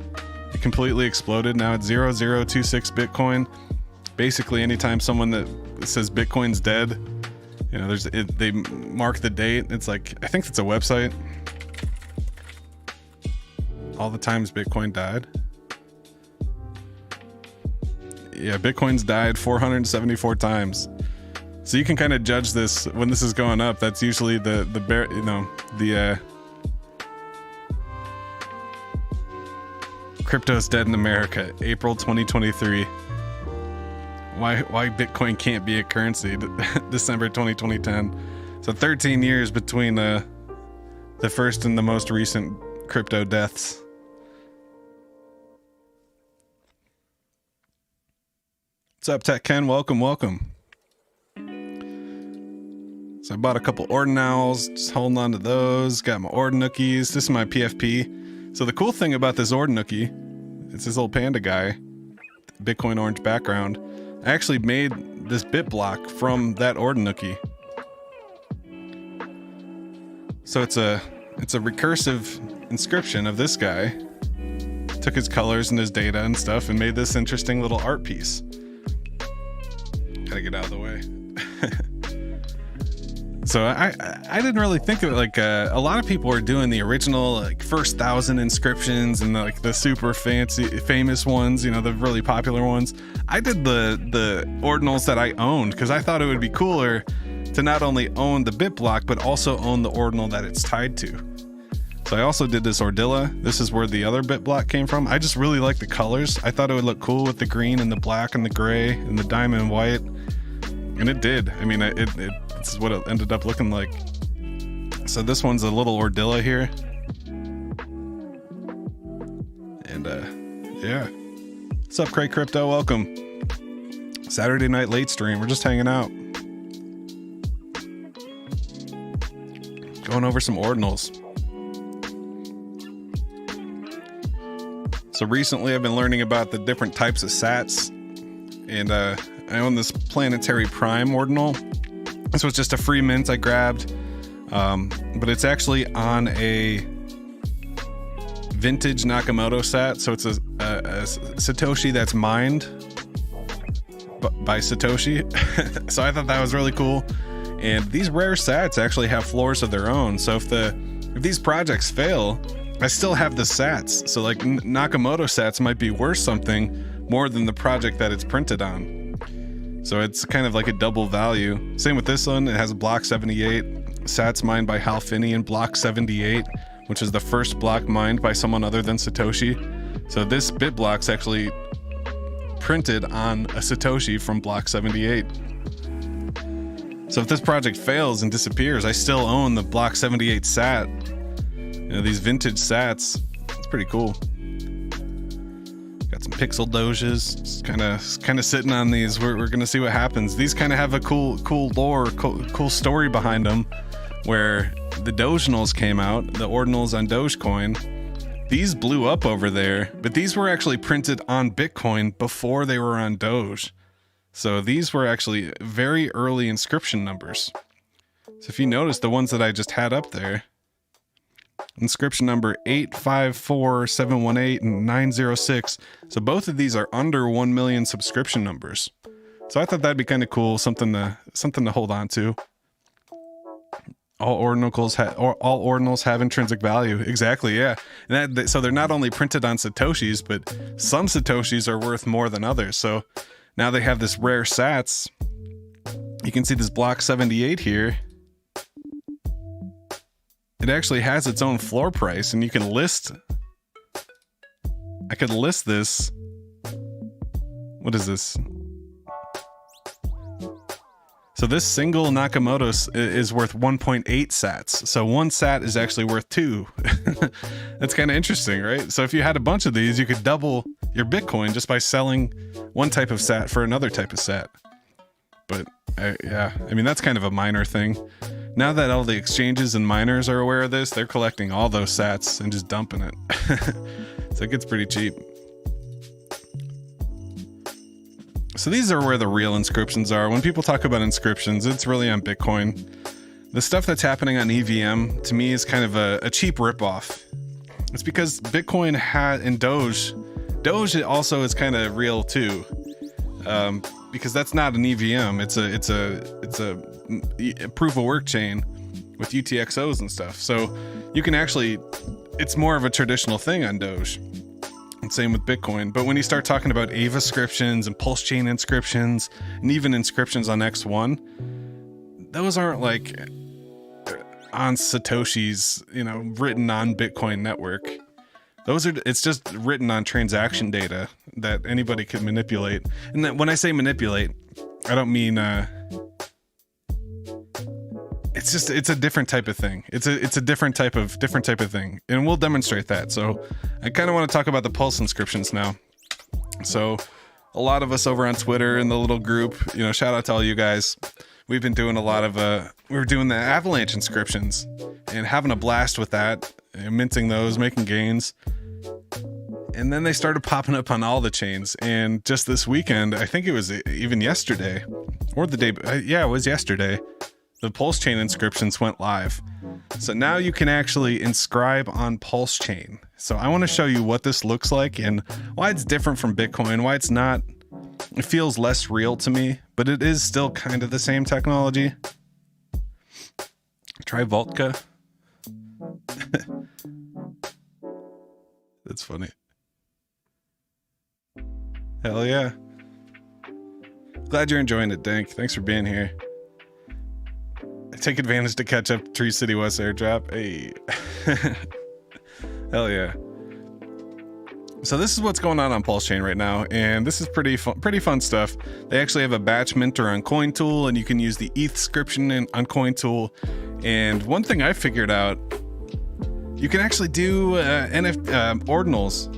Speaker 1: it completely exploded. Now it's 0.026 Bitcoin. Basically, anytime someone that says Bitcoin's dead, you know, they mark the date. It's like, I think it's a website. All the times Bitcoin died. Yeah, Bitcoin's died 474 times. So you can kind of judge this when this is going up. That's usually the crypto's dead in America, April 2023. Why Bitcoin can't be a currency, December 2010. So 13 years between the first and the most recent crypto deaths. What's up, Tech Ken? Welcome. So I bought a couple ordinals, just holding on to those. Got my ordinookies. This is my PFP. So the cool thing about this ordinookie, it's this little panda guy, Bitcoin orange background. I actually made this bit block from that ordinookie. So it's a recursive inscription of this guy. Took his colors and his data and stuff and made this interesting little art piece. Gotta get out of the way. So I didn't really think of it like a lot of people are doing the original like first 1,000 inscriptions and the super famous ones, you know, the really popular ones. I did the ordinals that I owned because I thought it would be cooler to not only own the bit block but also own the ordinal that it's tied to. So I also did this Ordilla. This is where the other bit block came from. I just really like the colors. I thought it would look cool with the green and the black and the gray and the diamond white. And it did. I mean, this is what it ended up looking like. So this one's a little Ordilla here. And yeah. What's up, Craig Crypto? Welcome. Saturday night late stream. We're just hanging out. Going over some ordinals. So recently I've been learning about the different types of sats, and I own this Planetary Prime ordinal. This was just a free mint I grabbed, but it's actually on a vintage Nakamoto sat. So it's a Satoshi that's mined by Satoshi. So I thought that was really cool. And these rare sats actually have floors of their own. So if these projects fail, I still have the sats. So like Nakamoto sats might be worth something more than the project that it's printed on. So it's kind of like a double value. Same with this one. It has a block 78 sats mined by Hal Finney in block 78, which is the first block mined by someone other than Satoshi. So this bit block's actually printed on a Satoshi from block 78. So if this project fails and disappears, I still own the block 78 sat. You know, these vintage sats, it's pretty cool. Got some pixel doges, just kind of sitting on these. We're gonna see what happens. These kind of have a cool lore, cool story behind them, where the Doginals came out, the ordinals on Dogecoin. These blew up over there, but these were actually printed on Bitcoin before they were on Doge. So these were actually very early inscription numbers. So if you notice the ones that I just had up there, Inscription number 854718906. and 906. So both of these are under 1 million subscription numbers. So I thought that'd be kind of cool, something to hold on to. All ordinals have intrinsic value. Exactly, yeah. And so they're not only printed on Satoshis, but some Satoshis are worth more than others. So now they have this rare sats. You can see this block 78 here. It actually has its own floor price, and you can list. I could list this. What is this? So this single Nakamoto is worth 1.8 sats. So one sat is actually worth 2. That's kind of interesting, right? So if you had a bunch of these, you could double your Bitcoin just by selling one type of sat for another type of sat. But yeah, I mean, that's kind of a minor thing. Now that all the exchanges and miners are aware of this, they're collecting all those sats and just dumping it. So it gets pretty cheap. So these are where the real inscriptions are. When people talk about inscriptions, it's really on Bitcoin. The stuff that's happening on EVM, to me, is kind of a cheap ripoff. It's because Bitcoin and Doge also is kind of real too, because that's not an EVM. It's a proof of work chain with UTXOs and stuff. So you can actually, it's more of a traditional thing on Doge. And same with Bitcoin. But when you start talking about AVA inscriptions and Pulsechain inscriptions and even inscriptions on X1, those aren't like on Satoshi's, written on Bitcoin network. It's just written on transaction data that anybody can manipulate. And that when I say manipulate, I don't mean it's a different type of thing. It's a different type of thing, and we'll demonstrate that. So I kind of want to talk about the Pulse inscriptions now. So a lot of us over on Twitter in the little group, shout out to all you guys. We've been doing a lot of we were doing the Avalanche inscriptions and having a blast with that, minting those, making gains. And then they started popping up on all the chains. And just this weekend, I think it was even yesterday or the day. Yeah, it was yesterday. The Pulsechain inscriptions went live. So now you can actually inscribe on Pulsechain. So I want to show you what this looks like and why it's different from Bitcoin, why it's not, it feels less real to me, but it is still kind of the same technology. Try Voltka. That's funny. Hell yeah. Glad you're enjoying it, Dank. Thanks for being here. Take advantage to catch up Tree City West airdrop. Hey. Hell yeah. So this is what's going on Pulsechain right now, and this is pretty fun stuff. They actually have a batch minter on CoinTool, and you can use the ETH inscription on CoinTool. And one thing I figured out, you can actually do ordinals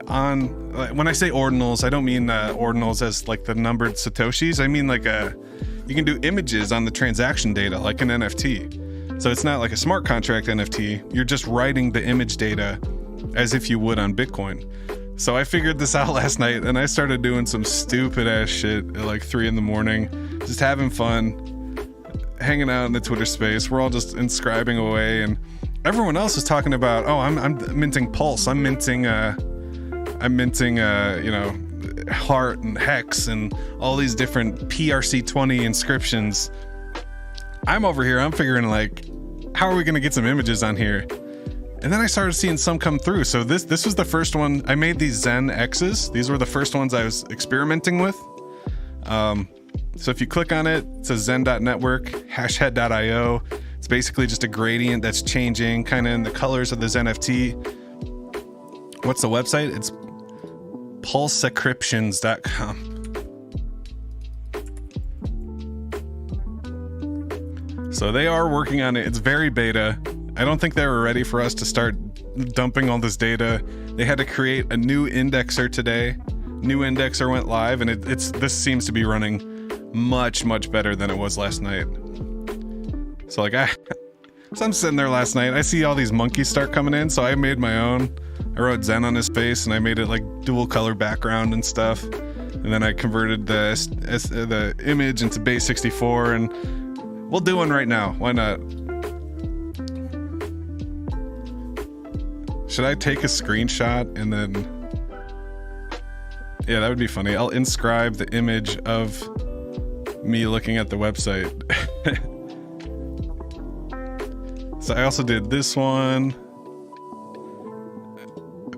Speaker 1: on. When I say ordinals, I don't mean ordinals as like the numbered Satoshis. I mean like you can do images on the transaction data like an NFT. So it's not like a smart contract NFT. You're just writing the image data as if you would on Bitcoin. So I figured this out last night, and I started doing some stupid ass shit at like 3 a.m, just having fun, hanging out in the Twitter space. We're all just inscribing away, and everyone else is talking about, oh, I'm minting Pulse. I'm minting Heart and Hex and all these different PRC20 inscriptions. I'm over here, I'm figuring like, how are we gonna get some images on here? And then I started seeing some come through. So this was the first one. I made these Zen X's. These were the first ones I was experimenting with. So if you click on it, it says zen.network, hashhead.io. It's basically just a gradient that's changing kind of in the colors of the Zen FT. What's the website? It's Pulsechain.com. So they are working on it. It's very beta. I don't think they were ready for us to start dumping all this data. They had to create a new indexer today. New indexer went live, and this seems to be running much, much better than it was last night. So like so I'm sitting there last night. I see all these monkeys start coming in, so I made my own. I wrote Zen on his face, and I made it like dual color background and stuff. And then I converted the image into base 64, and we'll do one right now. Why not? Should I take a screenshot and then... Yeah, that would be funny. I'll inscribe the image of me looking at the website. So I also did this one.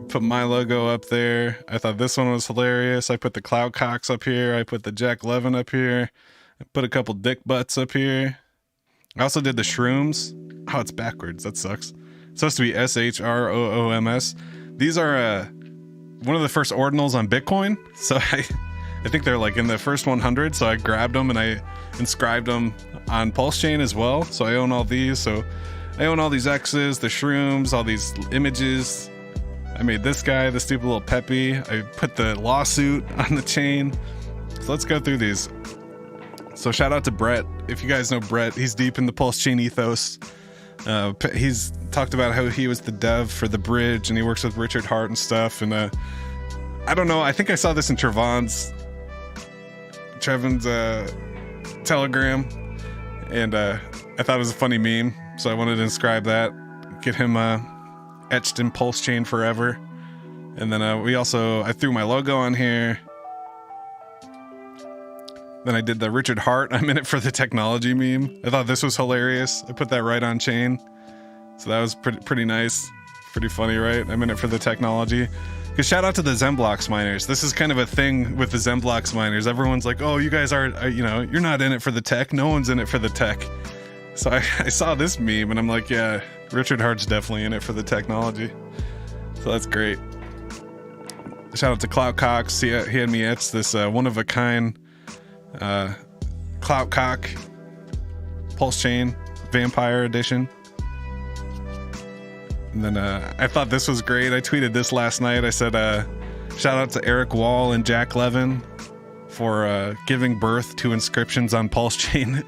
Speaker 1: Put my logo up there. I thought this one was hilarious. I put the Cloud Cocks up here. I put the Jack Levin up here. I put a couple dick butts up here. I also did the shrooms. Oh, it's backwards. That sucks. It's supposed to be SHROOMS. These are one of the first ordinals on Bitcoin. So I think they're like in the first 100. So I grabbed them and I inscribed them on Pulsechain as well. So I own all these. So I own all these X's, the shrooms, all these images. I made this guy, the stupid little Peppy. I put the lawsuit on the chain. So let's go through these. So shout out to Brett. If you guys know Brett, he's deep in the Pulsechain ethos. He's talked about how he was the dev for the bridge and he works with Richard Hart and stuff. And I don't know, I think I saw this in Trevan's Telegram, and I thought it was a funny meme, so I wanted to inscribe that, get him etched in Pulsechain forever. And then I threw my logo on here. Then I did the Richard Hart, I'm in it for the technology meme. I thought this was hilarious. I put that right on chain. So that was pretty nice. Pretty funny, right? I'm in it for the technology. Because shout out to the ZenBlocks miners. This is kind of a thing with the ZenBlocks miners. Everyone's like, oh, you guys are, you're not in it for the tech. No one's in it for the tech. So I saw this meme and I'm like, yeah, Richard Hart's definitely in it for the technology. So that's great. Shout out to Clout Cox. He had me etch this one-of-a-kind Clout Cock Pulsechain Vampire Edition. And then I thought this was great. I tweeted this last night. I said, shout out to Eric Wall and Jack Levin for giving birth to Inscriptions on Pulsechain.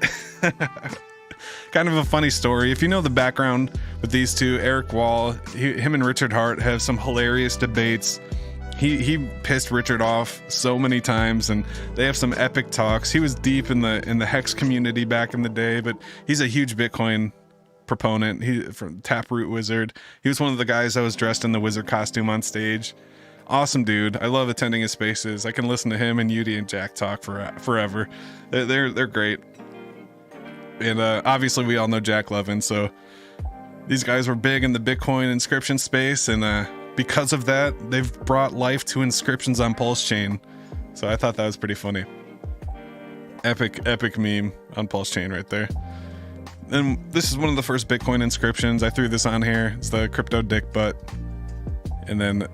Speaker 1: Kind of a funny story. If you know the background with these two, Eric Wall, him and Richard Hart have some hilarious debates. He pissed Richard off so many times, and they have some epic talks. He was deep in the Hex community back in the day, but he's a huge Bitcoin proponent. He from Taproot Wizard. He was one of the guys that was dressed in the wizard costume on stage. Awesome dude. I love attending his spaces. I can listen to him and Yudi and Jack talk forever. They're great. And obviously we all know Jack Levin, so these guys were big in the Bitcoin inscription space, and because of that, they've brought life to inscriptions on Pulsechain. So I thought that was pretty funny. Epic meme on Pulsechain right there. And this is one of the first Bitcoin inscriptions. I threw this on here. It's the crypto dick butt. And then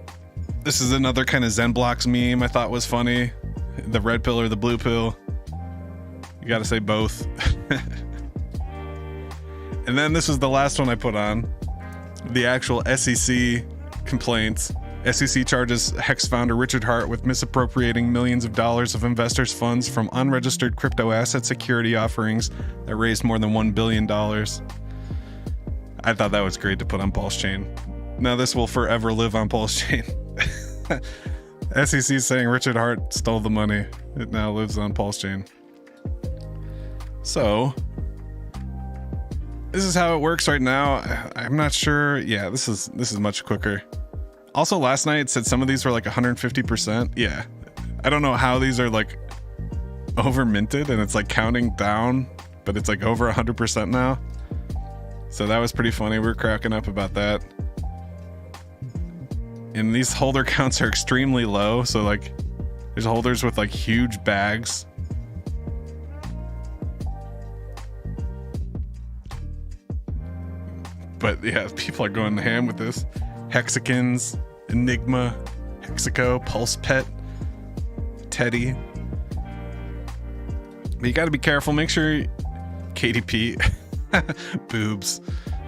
Speaker 1: this is another kind of ZenBlocks meme I thought was funny. The red pill or the blue pill. You gotta say both. And then this is the last one I put on. The actual SEC complaints. SEC charges Hex founder Richard Hart with misappropriating millions of dollars of investors' funds from unregistered crypto asset security offerings that raised more than $1 billion. I thought that was great to put on Pulsechain. Now this will forever live on Pulsechain. SEC saying Richard Hart stole the money. It now lives on Pulsechain. So this is how it works right now. I'm not sure. Yeah, this is much quicker. Also, last night it said some of these were like 150%. Yeah, I don't know how these are like over minted and it's like counting down, but it's like over 100% now. So that was pretty funny. We were cracking up about that. And these holder counts are extremely low. So like there's holders with like huge bags. But yeah, people are going ham with this. Hexicans, Enigma, Hexico, Pulse Pet, Teddy. But you gotta be careful. Make sure KDP. Boobs.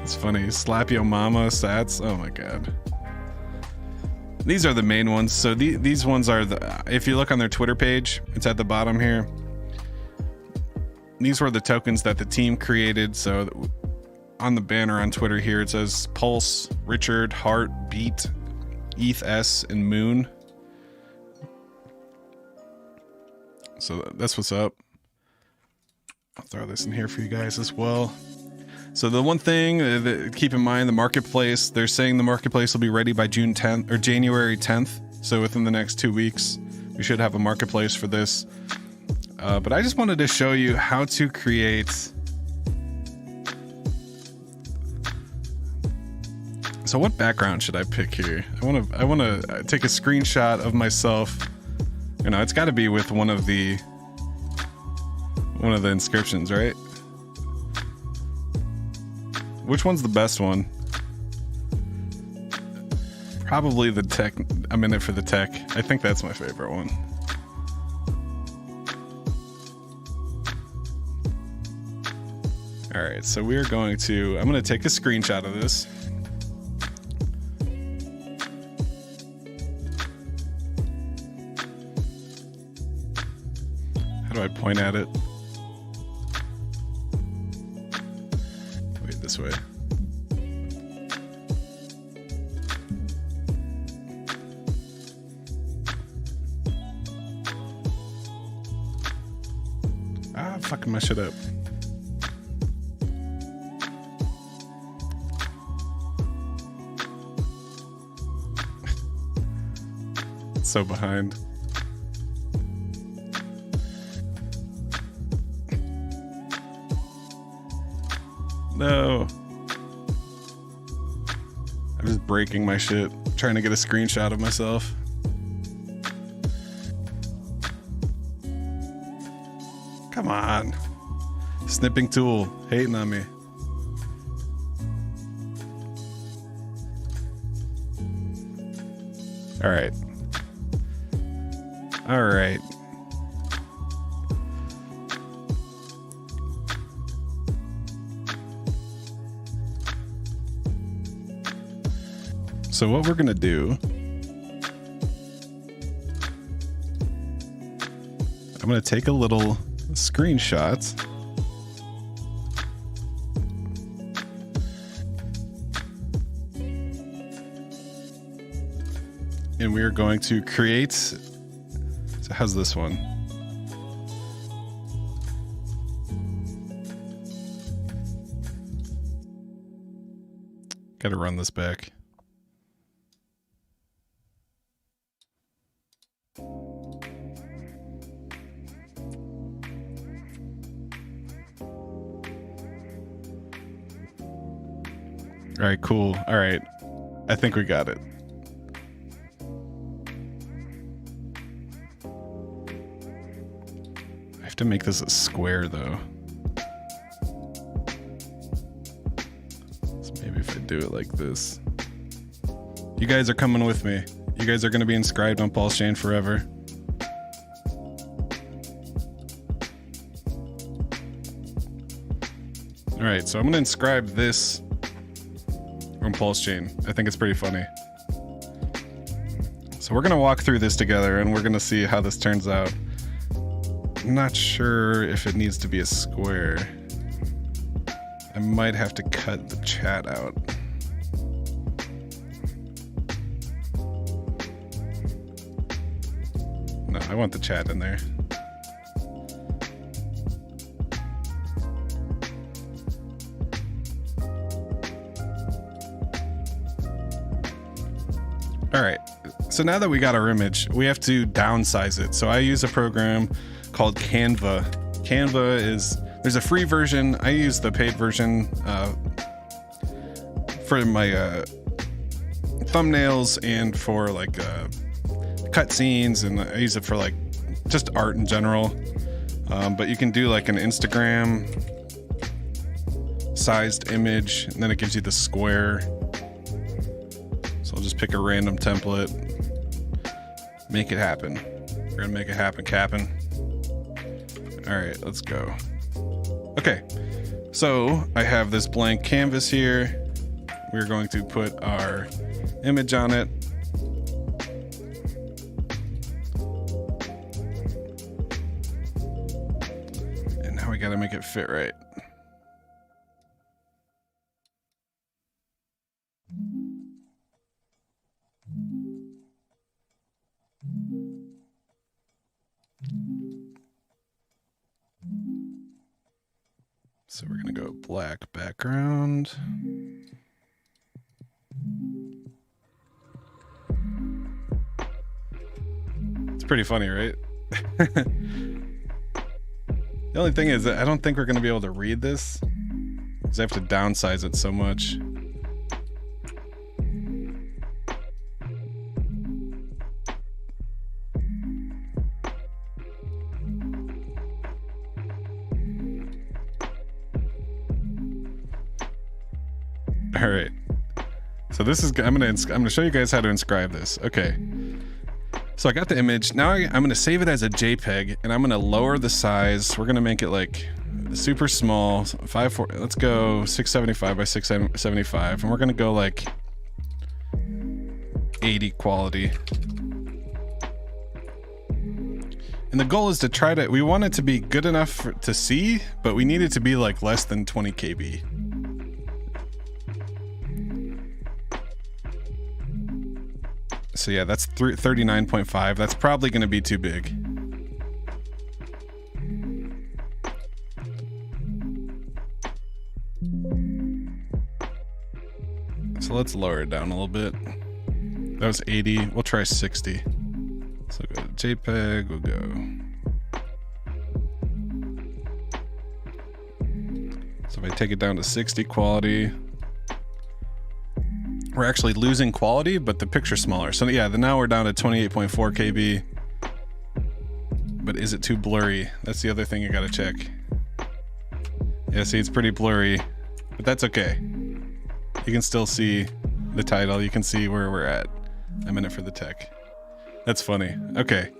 Speaker 1: It's funny. Slap Yo Mama, Sats. Oh my god. These are the main ones. So these ones are the, if you look on their Twitter page, it's at the bottom here. These were the tokens that the team created. So on the banner on Twitter here, it says Pulse, Richard, Hart, Beat, ETH S, and Moon. So that's what's up. I'll throw this in here for you guys as well. So the one thing that keep in mind, the marketplace, they're saying the marketplace will be ready by June 10th or January 10th. So within the next 2 weeks, we should have a marketplace for this. But I just wanted to show you how to create. So what background should I pick here? I want to take a screenshot of myself. You know, it's got to be with one of the inscriptions, right? Which one's the best one? Probably the tech. I'm in it for the tech. I think that's my favorite one. All right, so we're going to, I'm going to take a screenshot of this. How do I point at it? Wait, this way. Ah, fucking my shit up. So behind. No. I'm just breaking my shit, trying to get a screenshot of myself. Come on. Snipping tool, hating on me. All right. All right. So what we're gonna do, I'm gonna take a little screenshot. And we are going to create. So how's this one? Gotta run this back. All right, cool. All right. I think we got it. I have to make this a square though. So maybe if I do it like this. You guys are coming with me. You guys are going to be inscribed on Pulsechain forever. All right, so I'm going to inscribe this on Pulsechain. I think it's pretty funny. So we're going to walk through this together and we're going to see how this turns out. I'm not sure if it needs to be a square. I might have to cut the chat out. No, I want the chat in there. All right, so now that we got our image, we have to downsize it. So I use a program called Canva. Canva is, there's a free version. I use the paid version for my thumbnails and for like cut scenes, and I use it for like just art in general. But you can do like an Instagram sized image, and then it gives you the square. So I'll just pick a random template, make it happen. We're gonna make it happen, Cap'n. All right, let's go. Okay, so I have this blank canvas here. We're going to put our image on it. And now we gotta make it fit right. So we're gonna go black background. It's pretty funny, right? The only thing is that I don't think we're gonna be able to read this because I have to downsize it so much. All right, so this is I'm gonna show you guys how to inscribe this. Okay, so I got the image. Now I'm gonna save it as a JPEG, and I'm gonna lower the size. We're gonna make it like super small, 540. Let's go 675 by 675, and we're gonna go like 80 quality. And the goal is to try to. We want it to be good enough to see, but we need it to be like less than 20 KB. So yeah, that's 39.5. That's probably going to be too big. So let's lower it down a little bit. That was 80. We'll try 60. So go to JPEG. We'll go. So if I take it down to 60 quality, we're actually losing quality, but the picture's smaller. So yeah, now we're down to 28.4 KB. But is it too blurry? That's the other thing you gotta check. Yeah, see, it's pretty blurry, but that's okay. You can still see the title. You can see where we're at. I'm in it for the tech. That's funny. Okay.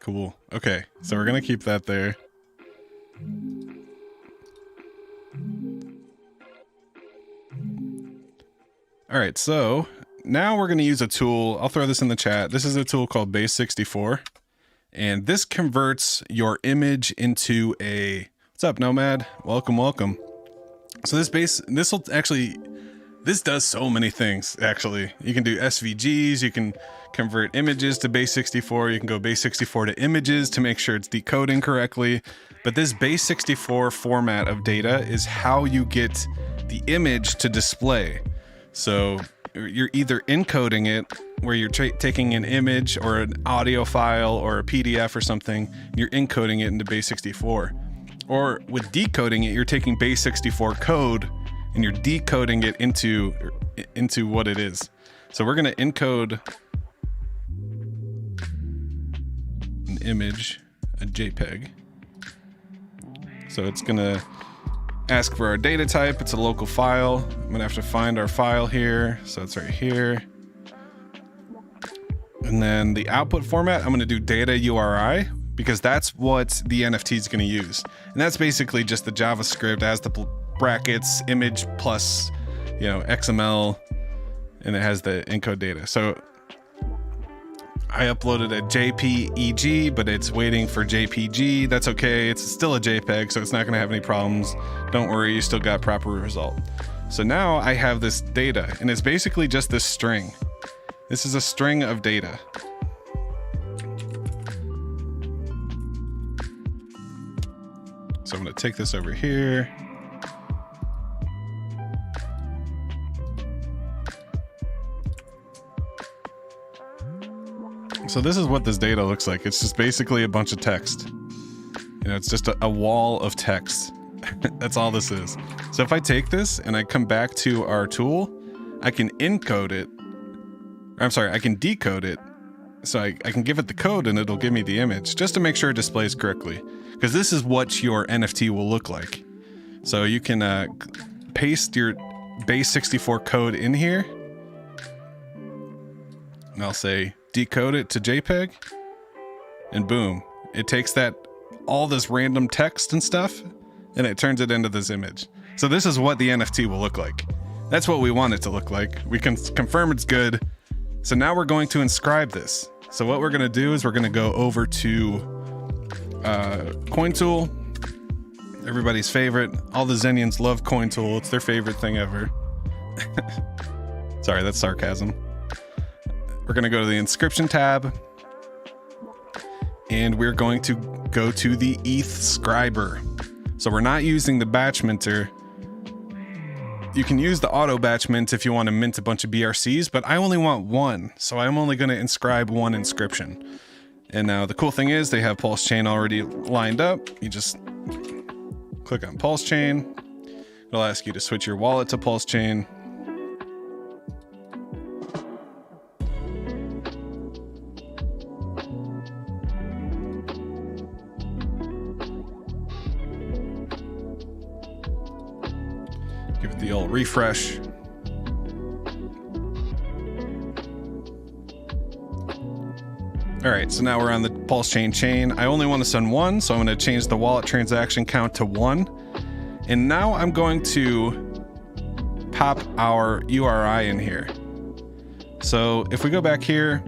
Speaker 1: Cool. Okay, so we're gonna keep that there. All right, so now we're going to use a tool. I'll throw this in the chat. This is a tool called Base64, and this converts your image into a, what's up, Nomad? Welcome, welcome. So this does so many things, actually. You can do SVGs, you can convert images to Base64, you can go Base64 to images to make sure it's decoding correctly. But this Base64 format of data is how you get the image to display. So you're either encoding it, where you're taking an image or an audio file or a PDF or something, you're encoding it into Base64. Or with decoding it, you're taking Base64 code and you're decoding it into what it is. So we're gonna encode an image, a JPEG. So it's gonna ask for our data type. It's a local file. I'm gonna have to find our file here. So it's right here. And then the output format, I'm gonna do data URI because that's what the NFT is gonna use. And that's basically just the JavaScript as the brackets, image plus, XML, and it has the encode data. So I uploaded a JPEG, but it's waiting for JPG. That's okay. It's still a JPEG, so it's not going to have any problems. Don't worry, you still got proper result. So now I have this data, and it's basically just this string. This is a string of data. So I'm going to take this over here. So this is what this data looks like. It's just basically a bunch of text. It's just a wall of text. That's all this is. So if I take this and I come back to our tool, I can encode it. I can decode it. So I can give it the code and it'll give me the image just to make sure it displays correctly. Because this is what your NFT will look like. So you can paste your Base64 code in here. And I'll say, decode it to JPEG, and boom, it takes all this random text and stuff and it turns it into this image. So this is what the NFT will look like. That's what we want it to look like. We can confirm it's good. So now we're going to inscribe this. So what we're going to do is we're going to go over to CoinTool, everybody's favorite. All the Zenians love CoinTool. It's their favorite thing ever. Sorry, that's sarcasm. We're going to go to the inscription tab, and we're going to go to the ETH scriber. So we're not using the batch minter. You can use the auto batch mint if you want to mint a bunch of BRCs, but I only want one. So I'm only going to inscribe one inscription. And now the cool thing is they have Pulsechain already lined up. You just click on Pulsechain. It'll ask you to switch your wallet to Pulsechain. Give it the old refresh. All right, so now we're on the Pulsechain chain. I only want to send one, so I'm going to change the wallet transaction count to 1. And now I'm going to pop our URI in here. So if we go back here,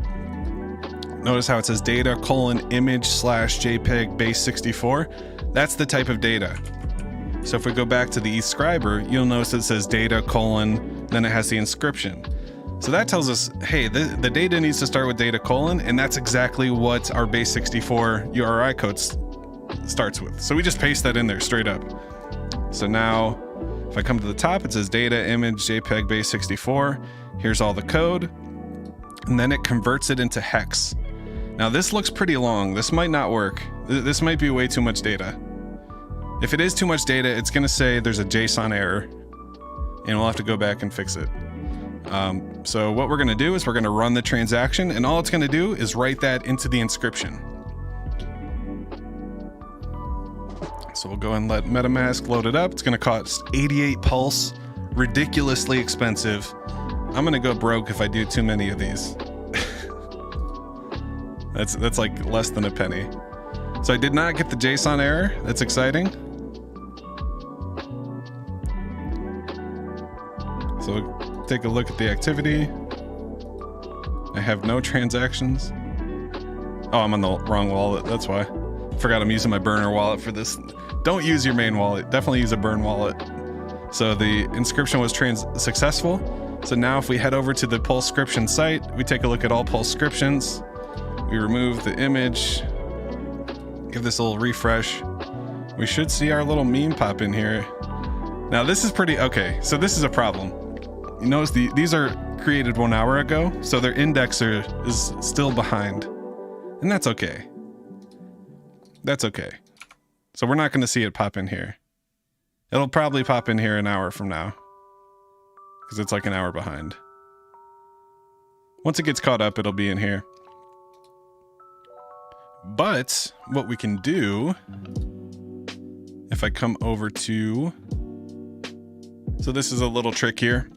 Speaker 1: notice how it says data:image/JPEG base 64. That's the type of data. So if we go back to the ETH scriber, you'll notice it says data:, then it has the inscription. So that tells us, hey, the data needs to start with data:, and that's exactly what our base 64 URI code starts with. So we just paste that in there straight up. So now if I come to the top, it says data image JPEG base 64. Here's all the code. And then it converts it into hex. Now this looks pretty long. This might not work. This might be way too much data. If it is too much data, it's gonna say there's a JSON error and we'll have to go back and fix it. So what we're gonna do is we're gonna run the transaction, and all it's gonna do is write that into the inscription. So we'll go and let MetaMask load it up. It's gonna cost 88 Pulse, ridiculously expensive. I'm gonna go broke if I do too many of these. That's like less than a penny. So I did not get the JSON error. That's exciting. So take a look at the activity. I have no transactions. Oh, I'm on the wrong wallet. That's why. Forgot I'm using my burner wallet for this. Don't use your main wallet. Definitely use a burn wallet. So the inscription was successful. So now if we head over to the Pulscription site, we take a look at all Pulscriptions. We remove the image. Give this a little refresh. We should see our little meme pop in here. Now this is pretty, okay, so this is a problem. You notice these are created 1 hour ago, so their indexer is still behind. And that's okay. That's okay. So we're not gonna see it pop in here. It'll probably pop in here an hour from now, because it's like an hour behind. Once it gets caught up, it'll be in here. But what we can do, if I come over to, so this is a little trick here.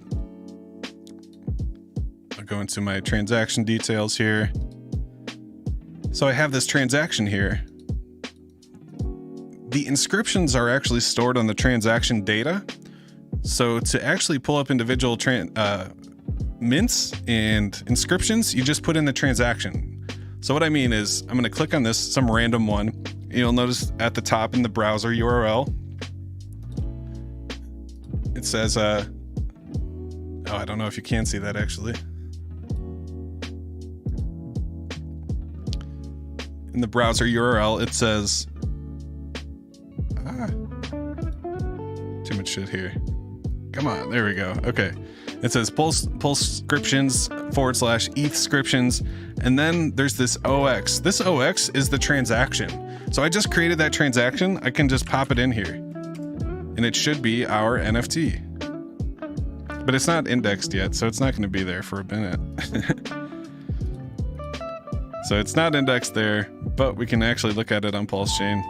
Speaker 1: I'll go into my transaction details here. So I have this transaction here. The inscriptions are actually stored on the transaction data. So to actually pull up individual mints and inscriptions, you just put in the transaction. So what I mean is I'm going to click on this, some random one. You'll notice at the top in the browser URL, it says, oh, I don't know if you can see that actually. In the browser URL, it says, too much shit here. Come on, there we go. Okay. It says Pulscriptions/ETHscriptions, and then there's this OX. This OX is the transaction. So I just created that transaction. I can just pop it in here, and it should be our NFT. But it's not indexed yet, so it's not going to be there for a minute. So it's not indexed there, but we can actually look at it on Pulsechain.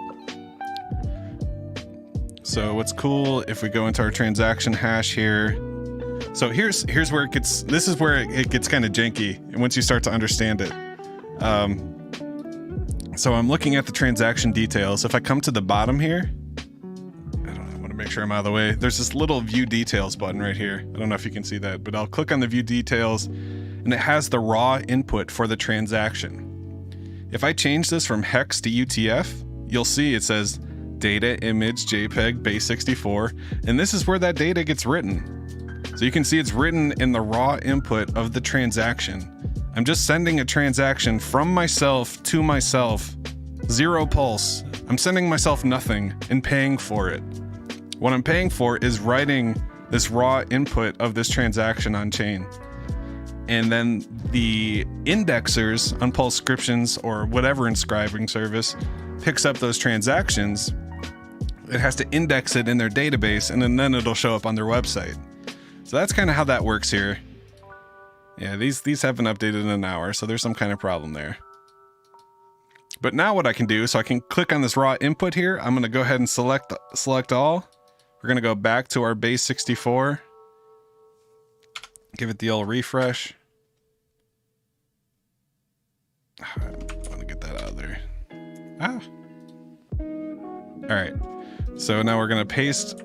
Speaker 1: So what's cool, if we go into our transaction hash here, so here's where it gets, this is where it gets kind of janky once you start to understand it. So I'm looking at the transaction details. If I come to the bottom here, I don't know, I want to make sure I'm out of the way. There's this little view details button right here. I don't know if you can see that, but I'll click on the view details and it has the raw input for the transaction. If I change this from hex to UTF, you'll see it says data image JPEG base 64, and this is where that data gets written. So you can see it's written in the raw input of the transaction. I'm just sending a transaction from myself to myself 0 pulse. I'm sending myself nothing and paying for it. What I'm paying for is writing this raw input of this transaction on chain. And then the indexers on Pulsechain or whatever inscribing service picks up those transactions. It has to index it in their database, and then it'll show up on their website. So that's kind of how that works here. Yeah, these haven't updated in an hour, so there's some kind of problem there. But now what I can do, so I can click on this raw input here. I'm going to go ahead and select all. We're going to go back to our base 64. Give it the old refresh. I want to get that out of there. All right. So now we're going to paste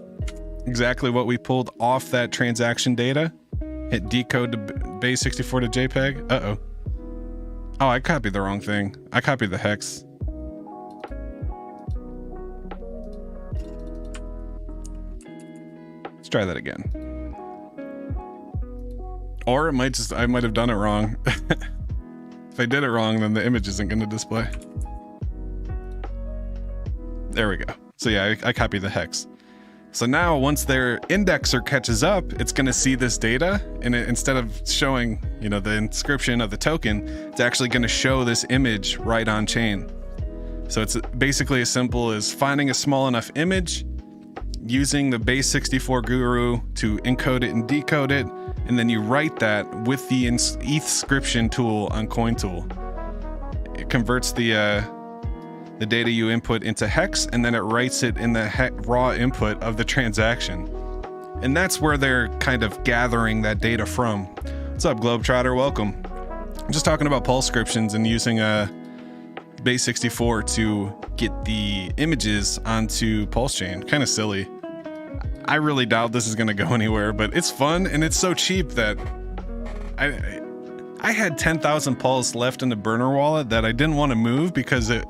Speaker 1: exactly what we pulled off that transaction data. Hit decode to base 64 to JPEG. Uh-oh. Oh, I copied the wrong thing. I copied the hex. Let's try that again. Or it might just, I might have done it wrong. If I did it wrong, then the image isn't going to display. There we go. So yeah, I copied the hex. So now once their indexer catches up, it's going to see this data, and instead of showing, you know, the inscription of the token, it's actually going to show this image right on chain. So it's basically as simple as finding a small enough image, using the base 64 guru to encode it and decode it, and then you write that with the Inscription tool on CoinTool. It converts the data you input into hex, and then it writes it in the raw input of the transaction. And that's where they're kind of gathering that data from. What's up, Globetrotter? Welcome. I'm just talking about Pulsechain and using base 64 to get the images onto Pulsechain. Kind of silly. I really doubt this is going to go anywhere, but it's fun, and it's so cheap that I had 10,000 Pulse left in the burner wallet that I didn't want to move because it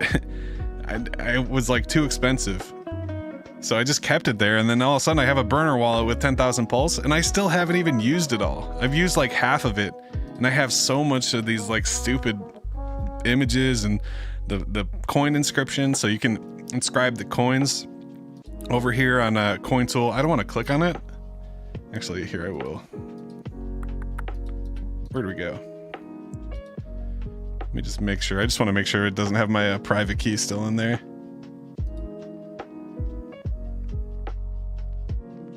Speaker 1: was like too expensive. So I just kept it there, and then all of a sudden I have a burner wallet with 10,000 Pulse, and I still haven't even used it all. I've used like half of it, and I have so much of these like stupid images and the coin inscription, so you can inscribe the coins over here on a CoinTool. I don't want to click on it. Actually, here I will. Where do we go? Let me just make sure. I just want to make sure it doesn't have my private key still in there.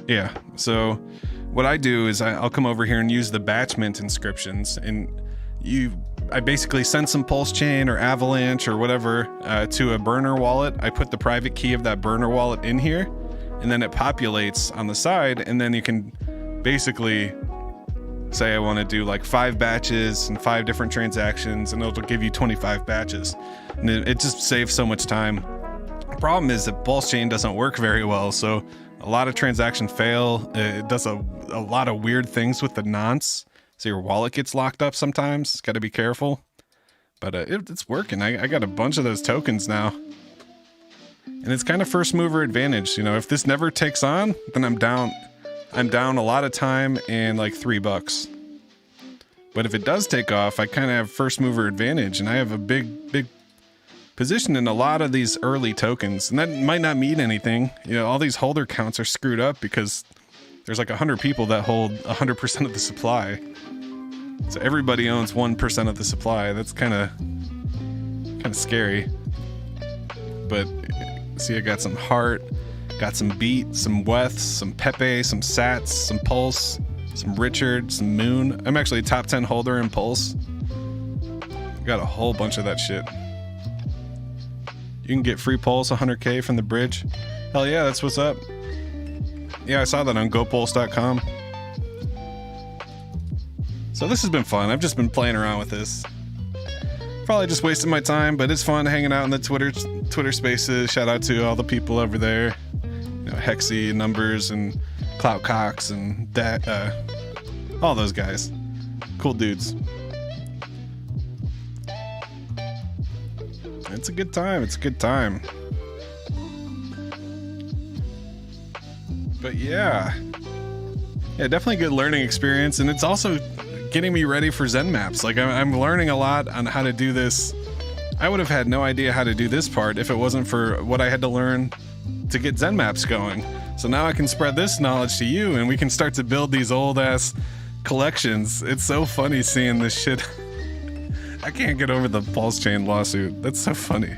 Speaker 1: Yeah, so what I do is I'll come over here and use the batch mint inscriptions, and I basically send some Pulsechain or Avalanche or whatever to a burner wallet. I put the private key of that burner wallet in here, and then it populates on the side, and then you can basically say I want to do like 5 batches and 5 different transactions, and it'll give you 25 batches. And it just saves so much time. The problem is that Pulsechain doesn't work very well, so a lot of transactions fail. It does a lot of weird things with the nonce, so your wallet gets locked up sometimes. Got to be careful. But it's working. I got a bunch of those tokens now. And it's kind of first mover advantage. You know, if this never takes on, then I'm down a lot of time and like $3. But if it does take off, I kind of have first mover advantage, and I have a big position in a lot of these early tokens. And that might not mean anything. You know, all these holder counts are screwed up because there's like 100 people that hold 100% of the supply. So everybody owns 1% of the supply. That's kind of scary. But see, I got some heart, got some beat, some weth, some pepe, some sats, some pulse, some Richard, some moon. I'm actually a top 10 holder in pulse. Got a whole bunch of that shit. You can get free pulse 100k from the bridge. Hell yeah, that's what's up. Yeah, I saw that on gopulse.com. So this has been fun. I've just been playing around with this. Probably just wasting my time, but it's fun hanging out in the Twitter spaces. Shout out to all the people over there. You know, Hexy, Numbers, and Clout Cox, and that, all those guys. Cool dudes. It's a good time. It's a good time. But yeah, definitely a good learning experience, and it's also getting me ready for Zen Maps. Like I'm learning a lot on how to do this I would have had no idea how to do this part if it wasn't for what I had to learn to get Zen Maps going. So now I can spread this knowledge to you and we can start to build these old ass collections. It's so funny seeing this shit. I can't get over the Pulsechain lawsuit. That's so funny.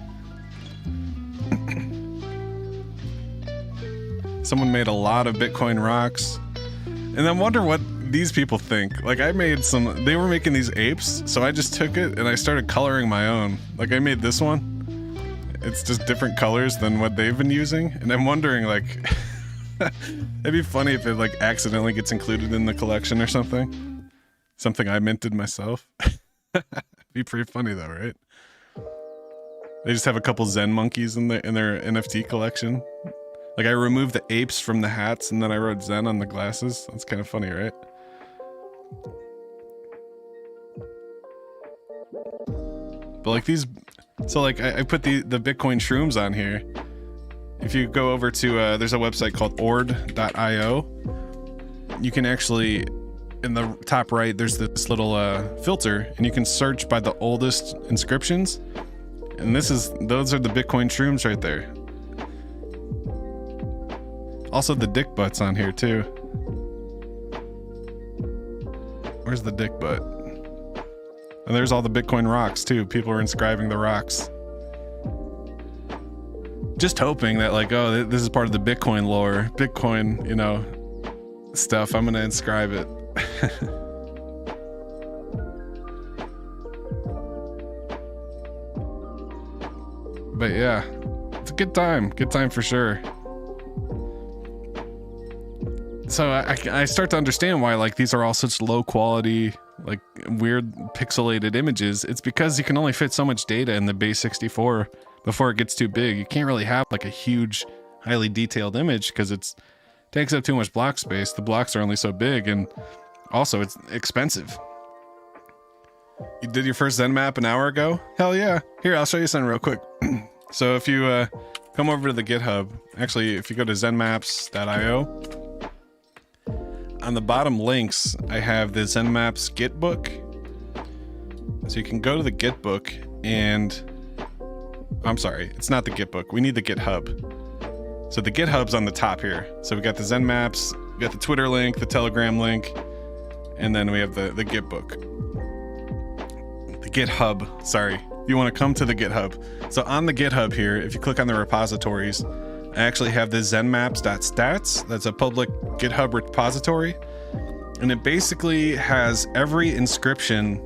Speaker 1: Someone made a lot of Bitcoin rocks. And I wonder what these people think. Like I made some, they were making these apes, so I just took it and I started coloring my own. Like I made this one. It's just different colors than what they've been using. And I'm wondering like, it'd be funny if it like accidentally gets included in the collection or something. Something I minted myself. Be pretty funny though, right? They just have a couple Zen monkeys in their NFT collection. Like I removed the apes from the hats and then I wrote Zen on the glasses. That's kind of funny, right? But like these, so like I put the Bitcoin shrooms on here. If you go over to, there's a website called ord.io. You can actually, in the top right, there's this little filter and you can search by the oldest inscriptions. And those are the Bitcoin shrooms right there. Also the dick butts on here too. Where's the dick butt? And there's all the Bitcoin rocks too. People are inscribing the rocks. Just hoping that like, oh, this is part of the Bitcoin lore. Bitcoin, you know, stuff. I'm gonna inscribe it. But yeah, it's a good time for sure. So I start to understand why like these are all such low quality, like weird pixelated images. It's because you can only fit so much data in the base 64 before it gets too big. You can't really have like a huge, highly detailed image because it takes up too much block space. The blocks are only so big, and also it's expensive. You did your first Zen map an hour ago? Hell yeah. Here, I'll show you something real quick. So if you come over to the GitHub, actually if you go to zenmaps.io, on the bottom links, I have the Zen Maps Git book. So you can go to the Git book and, I'm sorry, it's not the Git book. We need the GitHub. So the GitHub's on the top here. So we got the Zen Maps, we got the Twitter link, the Telegram link, and then we have the Git book. The GitHub, sorry. You want to come to the GitHub. So on the GitHub here, if you click on the repositories, I actually have the zenmaps.stats. That's a public GitHub repository. And it basically has every inscription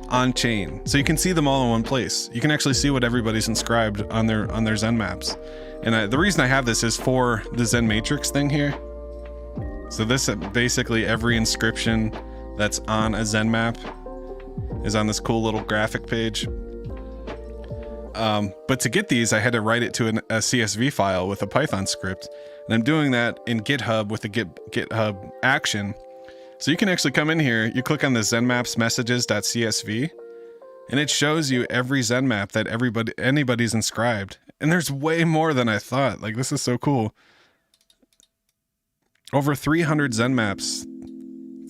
Speaker 1: on chain. So you can see them all in one place. You can actually see what everybody's inscribed on their Zen maps. And the reason I have this is for the Zen Matrix thing here. So this basically every inscription that's on a Zen map is on this cool little graphic page. But to get these, I had to write it to a CSV file with a Python script. And I'm doing that in GitHub with the GitHub action. So you can actually come in here, you click on the Zen Maps messages.csv, and it shows you every Zen map that anybody's inscribed. And there's way more than I thought. Like, this is so cool. Over 300 Zen maps.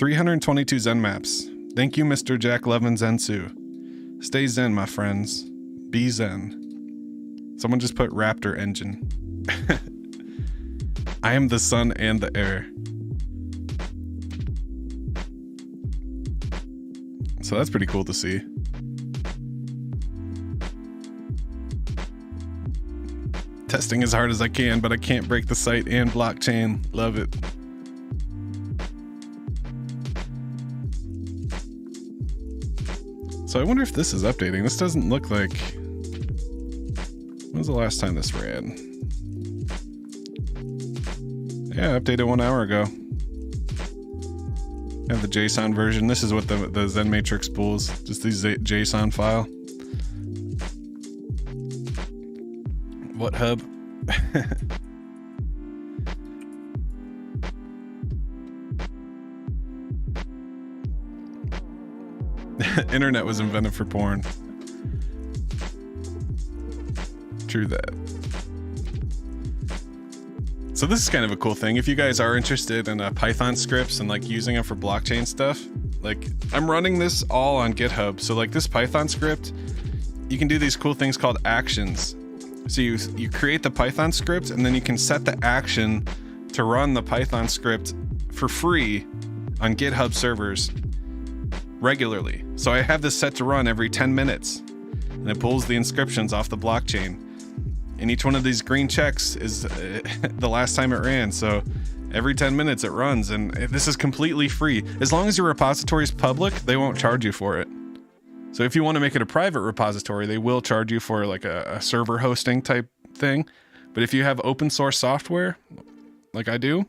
Speaker 1: 322 Zen maps. Thank you, Mr. Jack Levin Zensu. Stay Zen, my friends. Be Zen. Someone just put Raptor engine. I am the sun and the air. So that's pretty cool to see. Testing as hard as I can, but I can't break the site and blockchain. Love it. So I wonder if this is updating. This doesn't look like... When was the last time this ran? Yeah, updated 1 hour ago. I have the JSON version. This is what the Zen Matrix pulls. Just the JSON file. What hub? Internet was invented for porn. True that. So this is kind of a cool thing. If you guys are interested in Python scripts and like using them for blockchain stuff, like I'm running this all on GitHub. So like this Python script, you can do these cool things called actions. So you create the Python script, and then you can set the action to run the Python script for free on GitHub servers regularly. So I have this set to run every 10 minutes, and it pulls the inscriptions off the blockchain. And each one of these green checks is the last time it ran. So every 10 minutes it runs, and this is completely free. As long as your repository is public, they won't charge you for it. So if you want to make it a private repository, they will charge you for like a server hosting type thing. But if you have open source software, like I do,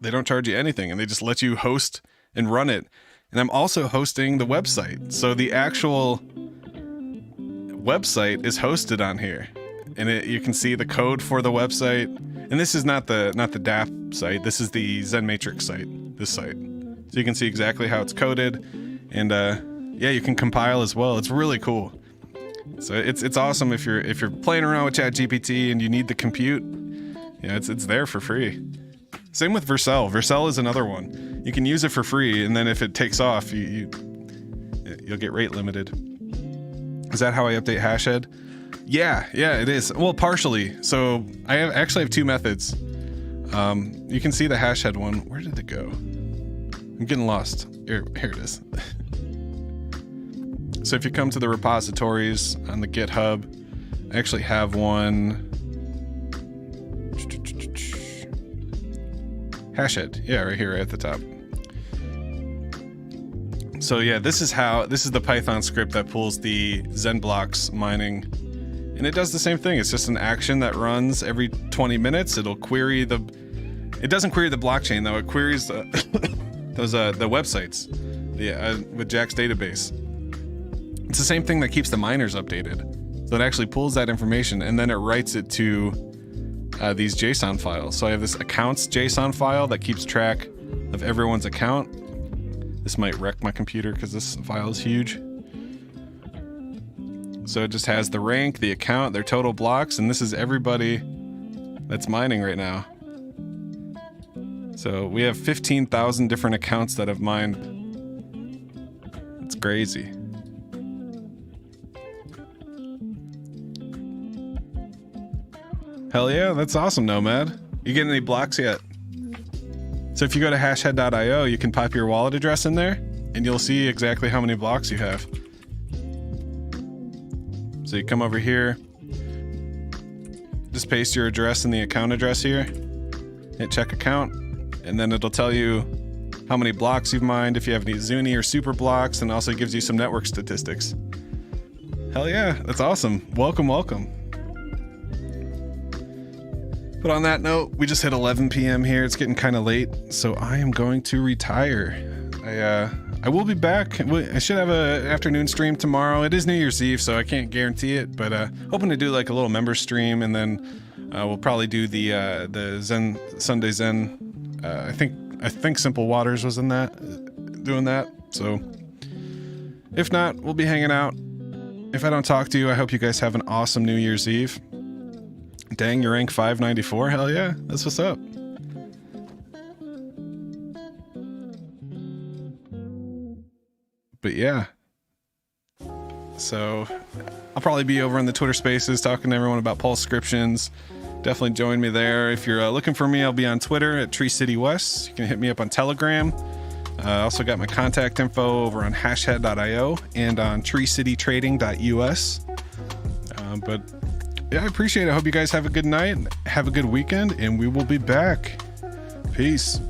Speaker 1: they don't charge you anything, and they just let you host and run it. And I'm also hosting the website. So the actual website is hosted on here. And you can see the code for the website. And this is not the DApp site. This is the Zen Matrix site, this site. So you can see exactly how it's coded. And yeah, you can compile as well. It's really cool. So it's awesome if you're playing around with ChatGPT and you need the compute. Yeah, it's there for free. Same with Vercel. Vercel is another one. You can use it for free, and then if it takes off, you'll get rate limited. Is that how I update Hashhead? Yeah, it is. Well, partially. So I actually have two methods. You can see the Hashhead one. Where did it go? I'm getting lost. Here it is. So if you come to the repositories on the GitHub, I actually have one. Hashhead. Yeah, right here, right at the top. So yeah, this is the Python script that pulls the ZenBlocks mining. And it does the same thing. It's just an action that runs every 20 minutes. It'll query it doesn't query the blockchain though. It queries the websites, with Jack's database. It's the same thing that keeps the miners updated. So it actually pulls that information and then it writes it to these JSON files. So I have this accounts JSON file that keeps track of everyone's account. This might wreck my computer because this file is huge. So it just has the rank, the account, their total blocks, and this is everybody that's mining right now. So we have 15,000 different accounts that have mined. It's crazy. Hell yeah, that's awesome, Nomad. You getting any blocks yet? So if you go to hashhead.io, you can pop your wallet address in there, and you'll see exactly how many blocks you have. So you come over here, just paste your address in the account address here, hit check account, and then it'll tell you how many blocks you've mined, if you have any Zuni or super blocks, and also gives you some network statistics. Hell yeah, that's awesome. Welcome. But on that note, we just hit 11 p.m. here. It's getting kind of late, so I am going to retire. I will be back. I should have an afternoon stream tomorrow. It is New Year's Eve, so I can't guarantee it, but hoping to do like a little member stream, and then we'll probably do the Zen Sunday Zen. I think Simple Waters was in that, doing that. So if not, we'll be hanging out. If I don't talk to you, I hope you guys have an awesome New Year's Eve. Dang, you're rank 594? Hell yeah, that's what's up. But yeah. So I'll probably be over in the Twitter Spaces talking to everyone about Pulsechain. Definitely join me there. If you're looking for me, I'll be on Twitter at Tree City West. You can hit me up on Telegram. I also got my contact info over on hashhead.io and on treecitytrading.us. But yeah, I appreciate it. I hope you guys have a good night, have a good weekend, and we will be back. Peace.